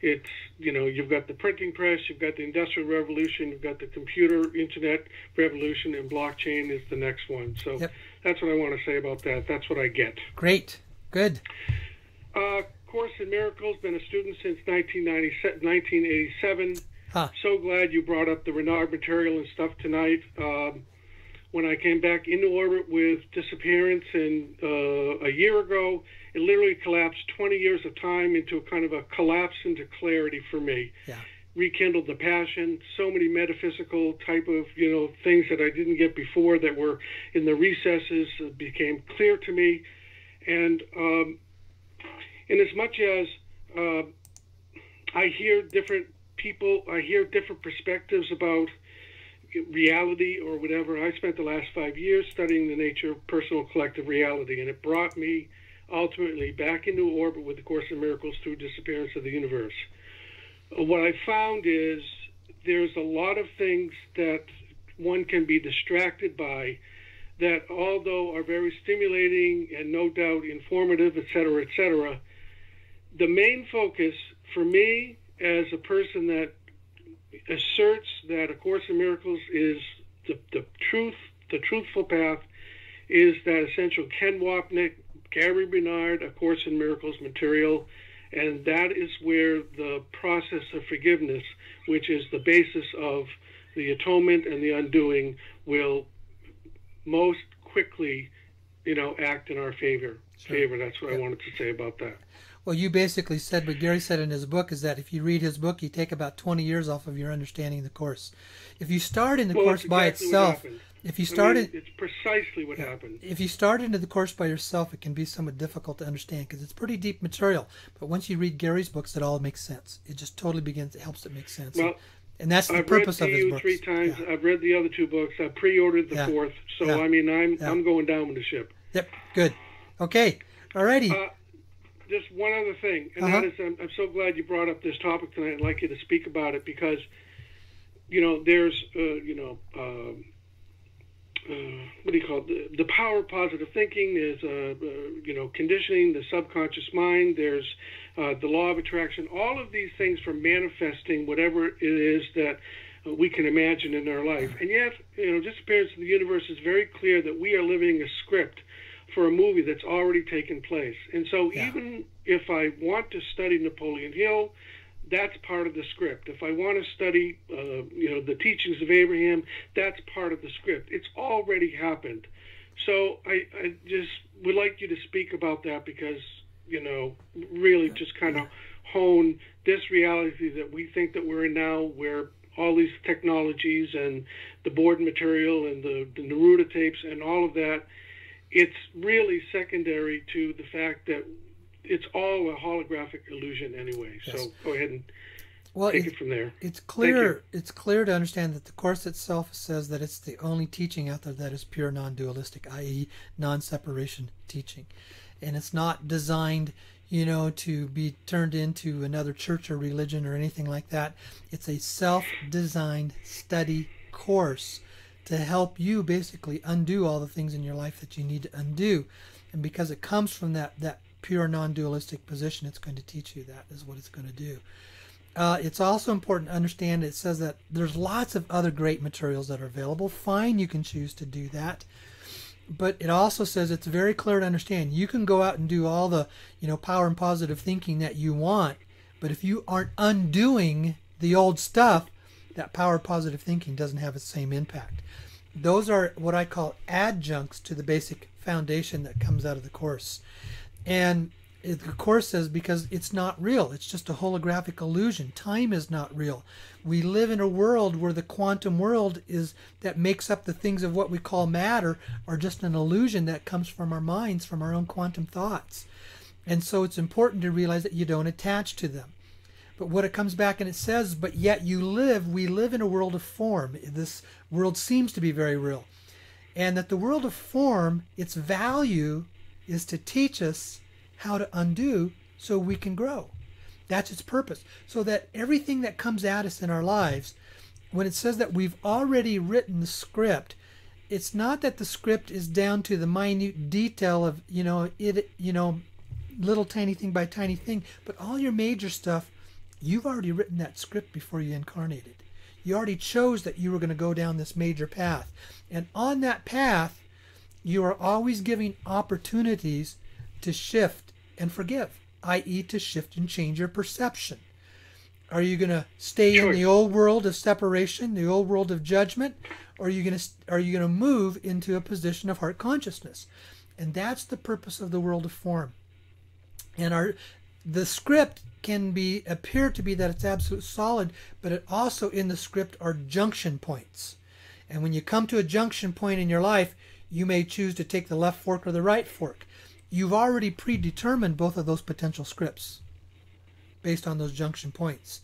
it's you've got the printing press, you've got the industrial revolution, you've got the computer internet revolution, and blockchain is the next one. So That's what I want to say about that. That's what I get. Great. Good. Course in Miracles, been a student since 1987. So glad you brought up the Renard material and stuff tonight. When I came back into orbit with disappearance a year ago, it literally collapsed 20 years of time into a kind of a collapse into clarity for me. Yeah. Rekindled the passion, so many metaphysical type of, things that I didn't get before that were in the recesses became clear to me. And in as much as I hear different people, I hear different perspectives about reality or whatever. I spent the last 5 years studying the nature of personal collective reality, and it brought me ultimately back into orbit with the Course in Miracles through Disappearance of the Universe. What I found is there's a lot of things that one can be distracted by that, although are very stimulating and no doubt informative, et cetera, the main focus for me as a person that asserts that A Course in Miracles is the truth, the truthful path, is that essential Ken Wapnick, Gary Bernard, A Course in Miracles material, and that is where the process of forgiveness, which is the basis of the atonement and the undoing, will most quickly, act in our favor. Sure. That's what I wanted to say about that. Well, you basically said what Gary said in his book is that if you read his book, you take about 20 years off of your understanding the course. If you start in the course by itself, it's precisely what happened. If you start into the course by yourself, it can be somewhat difficult to understand because it's pretty deep material. But once you read Gary's books, it all makes sense. It just totally helps it make sense. Well, and that's the purpose of his books. I've read PU 3 times. Yeah. I've read the other 2 books. I've pre-ordered the 4th. So, I'm going down with the ship. Yep, good. Okay, all righty. Just one other thing, and that is, I'm so glad you brought up this topic tonight. I'd like you to speak about it because, there's, what do you call it? The power of positive thinking. There's, conditioning, the subconscious mind. There's the law of attraction. All of these things for manifesting whatever it is that we can imagine in our life. And yet, just appears the universe is very clear that we are living a script for a movie that's already taken place. And so even if I want to study Napoleon Hill, that's part of the script. If I want to study, the teachings of Abraham, that's part of the script. It's already happened. So I just would like you to speak about that because, really just kind of hone this reality that we think that we're in now, where all these technologies and the board material and the Neruda tapes and all of that, it's really secondary to the fact that it's all a holographic illusion anyway. Yes. So go ahead and take it from there. It's clear to understand that the Course itself says that it's the only teaching out there that is pure non-dualistic, i.e. non-separation teaching. And it's not designed, to be turned into another church or religion or anything like that. It's a self-designed study course to help you basically undo all the things in your life that you need to undo. And because it comes from that pure non-dualistic position, it's going to teach you that is what it's going to do. It's also important to understand it says that there's lots of other great materials that are available. Fine, you can choose to do that. But it also says it's very clear to understand you can go out and do all the power and positive thinking that you want, but if you aren't undoing the old stuff, that power positive thinking doesn't have the same impact. Those are what I call adjuncts to the basic foundation that comes out of the Course. And the Course says because it's not real. It's just a holographic illusion. Time is not real. We live in a world where the quantum world that makes up the things of what we call matter are just an illusion that comes from our minds, from our own quantum thoughts. And so it's important to realize that you don't attach to them. But what it comes back and it says, but yet we live in a world of form. This world seems to be very real. And that the world of form, its value is to teach us how to undo so we can grow. That's its purpose. So that everything that comes at us in our lives, when it says that we've already written the script, it's not that the script is down to the minute detail of, little tiny thing by tiny thing, but all your major stuff, you've already written that script before you incarnated. You already chose that you were going to go down this major path. And on that path, you are always giving opportunities to shift and forgive, i.e. to shift and change your perception. Are you going to stay in the old world of separation, the old world of judgment, or are you going to move into a position of heart consciousness? And that's the purpose of the world of form. And the script can appear to be that it's absolute solid, but it also in the script are junction points. And when you come to a junction point in your life, you may choose to take the left fork or the right fork. You've already predetermined both of those potential scripts based on those junction points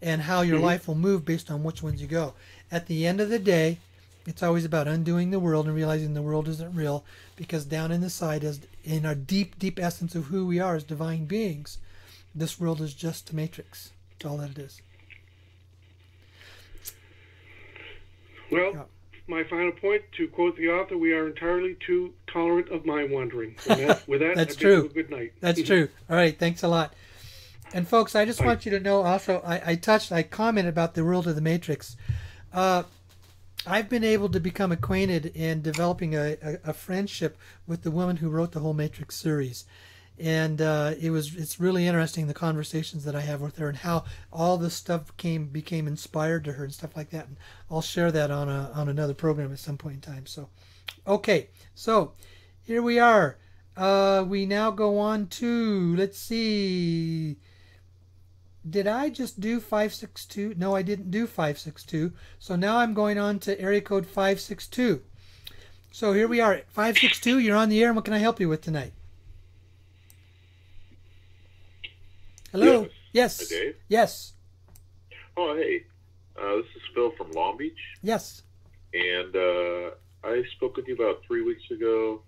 and how your life will move based on which ones you go. At the end of the day, it's always about undoing the world and realizing the world isn't real, because down in the side, in our deep, deep essence of who we are as divine beings, this world is just a matrix. That's all that it is. Well, my final point, to quote the author, we are entirely too tolerant of mind wandering. With that, That's I true. bid you a good night. That's true. All right, thanks a lot. And folks, I just want you to know also, I commented about the world of the matrix. I've been able to become acquainted and developing a friendship with the woman who wrote the whole Matrix series. And it's really interesting, the conversations that I have with her and how all this stuff became inspired to her and stuff like that. And I'll share that on another program at some point in time. So, okay, so here we are. We now go on to, let's see. Did I just do 562? No, I didn't do 562. So now I'm going on to area code 562. So here we are at 562. You're on the air. And what can I help you with tonight? Hello? Yes. Hi, Dave. Yes. Oh, hey. This is Phil from Long Beach. Yes. And I spoke with you about 3 weeks ago,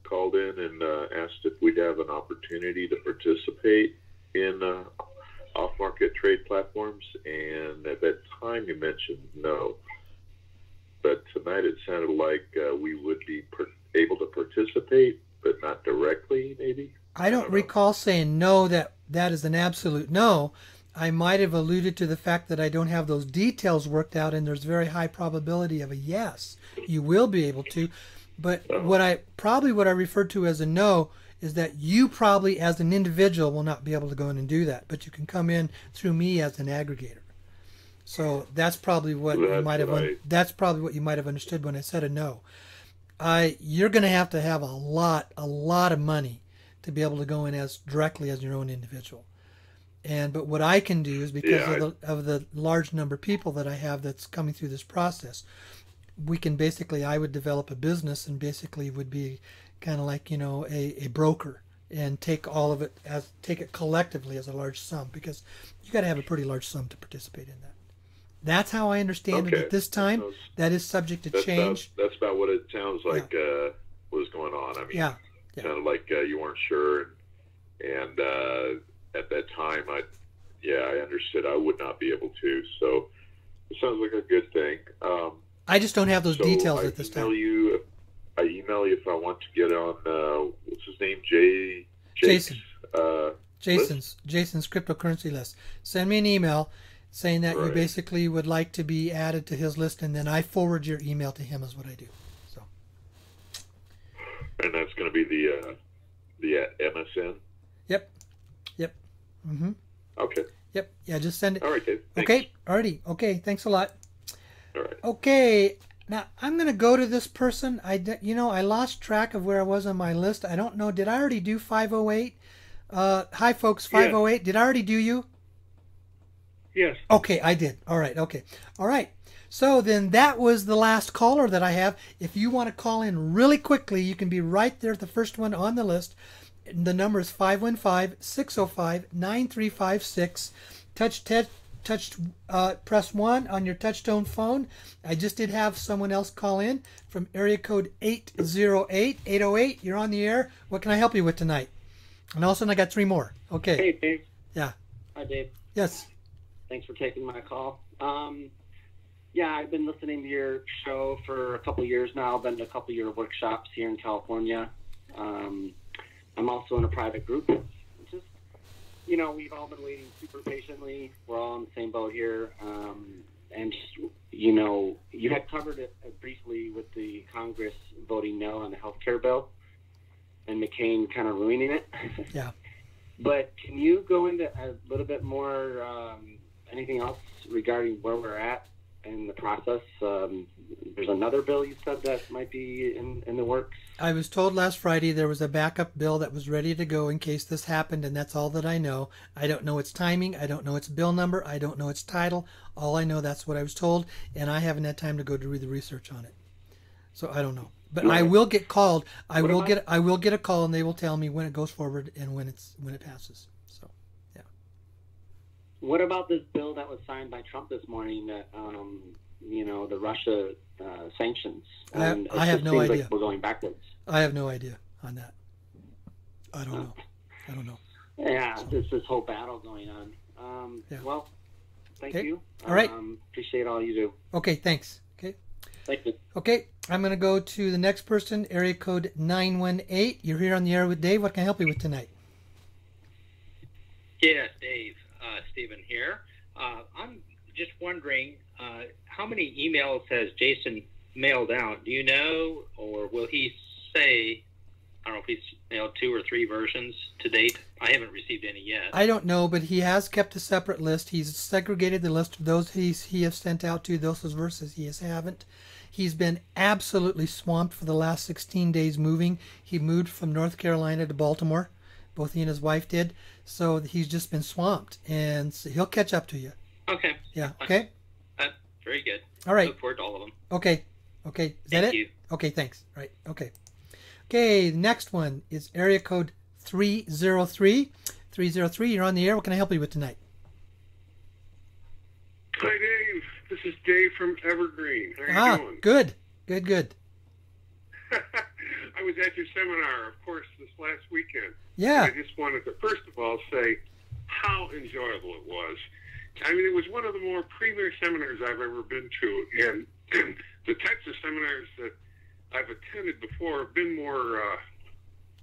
called in and asked if we'd have an opportunity to participate in off-market trade platforms. And at that time, you mentioned no. But tonight it sounded like we would be able to participate, but not directly, maybe? I don't recall saying no, that is an absolute no. I might have alluded to the fact that I don't have those details worked out, and there's very high probability of a yes. You will be able to. But what I referred to as a no is that you probably as an individual will not be able to go in and do that, but you can come in through me as an aggregator. So that's probably what that's probably what you might have understood when I said a no. You're going to have a lot of money to be able to go in as directly as your own individual. But what I can do is, because of the large number of people that I have that's coming through this process, we can basically, I would develop a business and basically would be kind of like, a broker, and take it collectively as a large sum, because you got to have a pretty large sum to participate in that. That's how I understand it at this time. That is subject to change. That's about what it sounds like was going on. I mean, it sounded like you weren't sure, and at that time, I understood I would not be able to. So it sounds like a good thing. I just don't have those details at this time. I email you if I want to get on. What's his name? Jason. Jason's cryptocurrency list. Send me an email saying that you basically would like to be added to his list, and then I forward your email to him, is what I do. So. And that's going to be the MSN. Yep. Mm-hmm. Okay. Yep. Yeah, just send it. All right, Dave. Okay. Alrighty. Okay. Thanks a lot. All right. Okay. Now I'm going to go to this person. I lost track of where I was on my list. I don't know. Did I already do 508? Hi, folks. 508. Yeah. Did I already do you? Yes. Okay, I did. All right. Okay. All right. So then that was the last caller that I have. If you want to call in really quickly, you can be right there, the first one on the list. The number is 515-605-9356. Press 1 on your touchtone phone. I just did have someone else call in from area code 808. You're on the air. What can I help you with tonight? And also, I got 3 more. Okay. Hey, Dave. Yeah. Hi, Dave. Yes. Thanks for taking my call. I've been listening to your show for a couple years now. I've been to a couple of your workshops here in California. I'm also in a private group. Just, we've all been waiting super patiently. We're all in the same boat here. And just, you had covered it briefly with the Congress voting no on the health care bill and McCain kind of ruining it. Yeah. But can you go into a little bit more, anything else regarding where we're at in the process? There's another bill you said that might be in the works. I was told last Friday there was a backup bill that was ready to go in case this happened, and that's all that I know. I don't know its timing. I don't know its bill number. I don't know its title. All I know, that's what I was told, and I haven't had time to go to read the research on it. So I don't know. But I will get called. I will get a call, and they will tell me when it goes forward and when it passes. So, yeah. What about this bill that was signed by Trump this morning that the Russia sanctions? I have no idea. Like we're going backwards. I have no idea on that. I don't know. Yeah, there's this whole battle going on. Well, thank you. All right. Appreciate all you do. Okay, thanks. Okay. Thank you. Okay, I'm going to go to the next person, area code 918. You're here on the air with Dave. What can I help you with tonight? Yes, Dave. Stephen here. I'm just wondering, how many emails has Jason mailed out? Do you know, or will he say I don't know if he's 2 or 3 versions to date. I haven't received any yet. I don't know, but he has kept a separate list. He's segregated the list of those he has sent out to, those verses he haven't. He's been absolutely swamped for the last 16 days moving. He moved from North Carolina to Baltimore. Both he and his wife did. So he's just been swamped, and so he'll catch up to you. Okay. Yeah, okay? Very good. All right. Look forward to all of them. Okay. Is that it? Thank you. Okay, thanks. Right, okay. Okay, the next one is area code 303. 303, you're on the air. What can I help you with tonight? Hi, Dave. This is Dave from Evergreen. How are you doing? Good. I was at your seminar, of course, this last weekend. Yeah. I just wanted to, first of all, say how enjoyable it was. I mean, it was one of the more premier seminars I've ever been to, and the types of seminars that I've attended before have been more,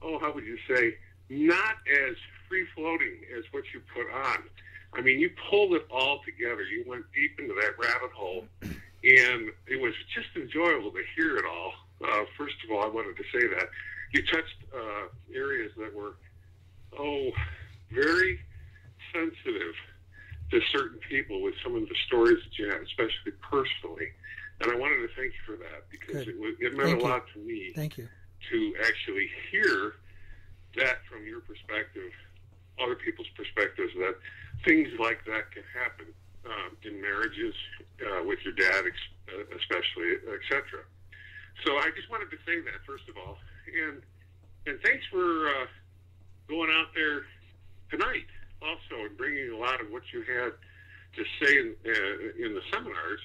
how would you say, not as free-floating as what you put on. I mean, you pulled it all together. You went deep into that rabbit hole, and it was just enjoyable to hear it all. First of all, I wanted to say that. You touched areas that were, very sensitive to certain people with some of the stories that you had, especially personally. And I wanted to thank you for that, because it meant a lot to me. Thank you. To actually hear that from your perspective, other people's perspectives, that things like that can happen in marriages, with your dad especially, etc. So I just wanted to say that, first of all. And thanks for going out there tonight also and bringing a lot of what you had to say in the seminars.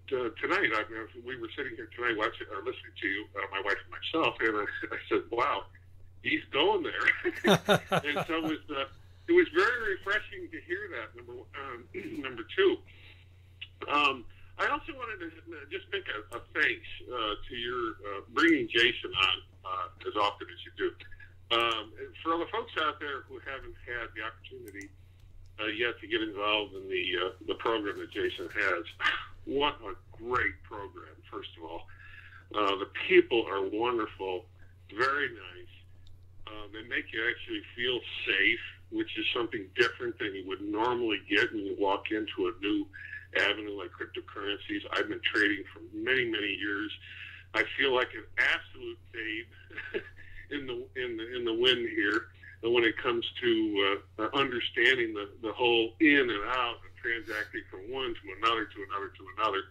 Tonight, we were sitting here tonight listening to you, my wife and myself, and I said, wow, he's going there. And so it was very refreshing to hear that, number two. I also wanted to just make a thanks to your bringing Jason on as often as you do. For all the folks out there who haven't had the opportunity yet to get involved in the program that Jason has, what a great program, first of all. The people are wonderful, very nice. They make you actually feel safe, which is something different than you would normally get when you walk into a new avenue like cryptocurrencies. I've been trading for many, many years. I feel like an absolute babe in the wind here when it comes to understanding the whole in and out and transacting from one to another to another to another.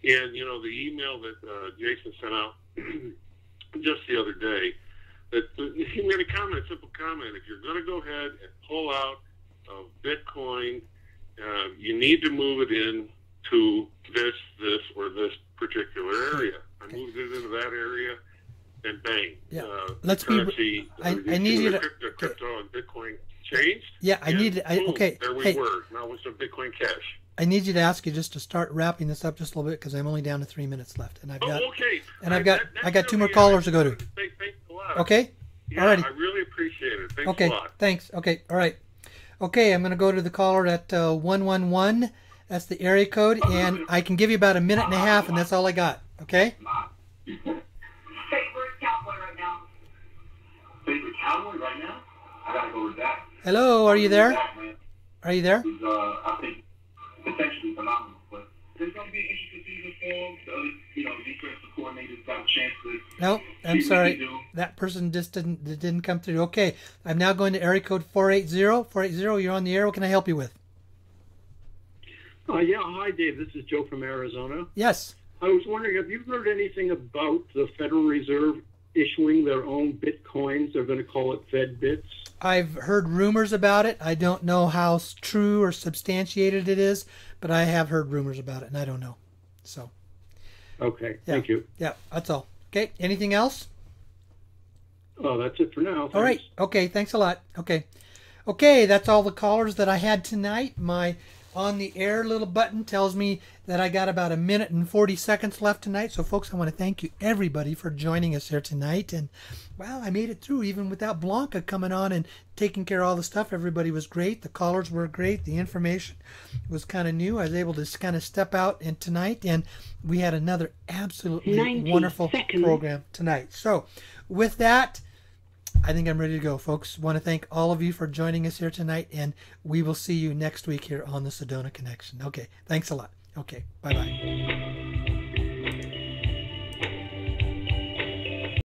And the email that Jason sent out just the other day, that he made a simple comment. If you're going to go ahead and pull out of Bitcoin, you need to move it in to this, or this particular area. I moved it into that area, and bang. Yeah. Let's currency, I need you to... Crypto and Bitcoin changed. Yeah, okay. There we were. Now with some Bitcoin Cash. I need you to ask you just to start wrapping this up just a little bit, because I'm only down to 3 minutes left, and I've got I got 2 more callers to go to. Thanks a lot. Okay. Yeah, alrighty. I really appreciate it. Thanks okay. a lot. Thanks. Okay. All right. Okay, I'm going to go to the caller at 111. That's the area code, and I can give you about a minute and a half, and that's all I got. Okay. Favorite cowboy right now? Favorite cowboy right now? I gotta go with that. Hello, are you there? Are you there? I think potentially phenomenal, but there's gonna be an interesting season for him. The other, defensive coordinators got a chance to. No, I'm sorry. That person just didn't come through. Okay, I'm now going to area code 480. 480, you're on the air. What can I help you with? Yeah, hi, Dave. This is Joe from Arizona. Yes. I was wondering, have you heard anything about the Federal Reserve issuing their own Bitcoins? They're going to call it Fed Bits. I've heard rumors about it. I don't know how true or substantiated it is, but I have heard rumors about it, and I don't know. So. Okay, thank you. Yeah, that's all. Okay, anything else? Oh, that's it for now. Thanks. All right. Okay, thanks a lot. Okay, that's all the callers that I had tonight. My on the air little button tells me that I got about 1 minute and 40 seconds left tonight. So, folks, I want to thank you, everybody, for joining us here tonight. And, well, I made it through even without Blanca coming on and taking care of all the stuff. Everybody was great. The callers were great. The information was kind of new. I was able to kind of step out and tonight, and we had another absolutely wonderful program tonight. So, with that, I think I'm ready to go, folks. Want to thank all of you for joining us here tonight, and we will see you next week here on the Sedona Connection. Okay, thanks a lot. Okay, bye-bye.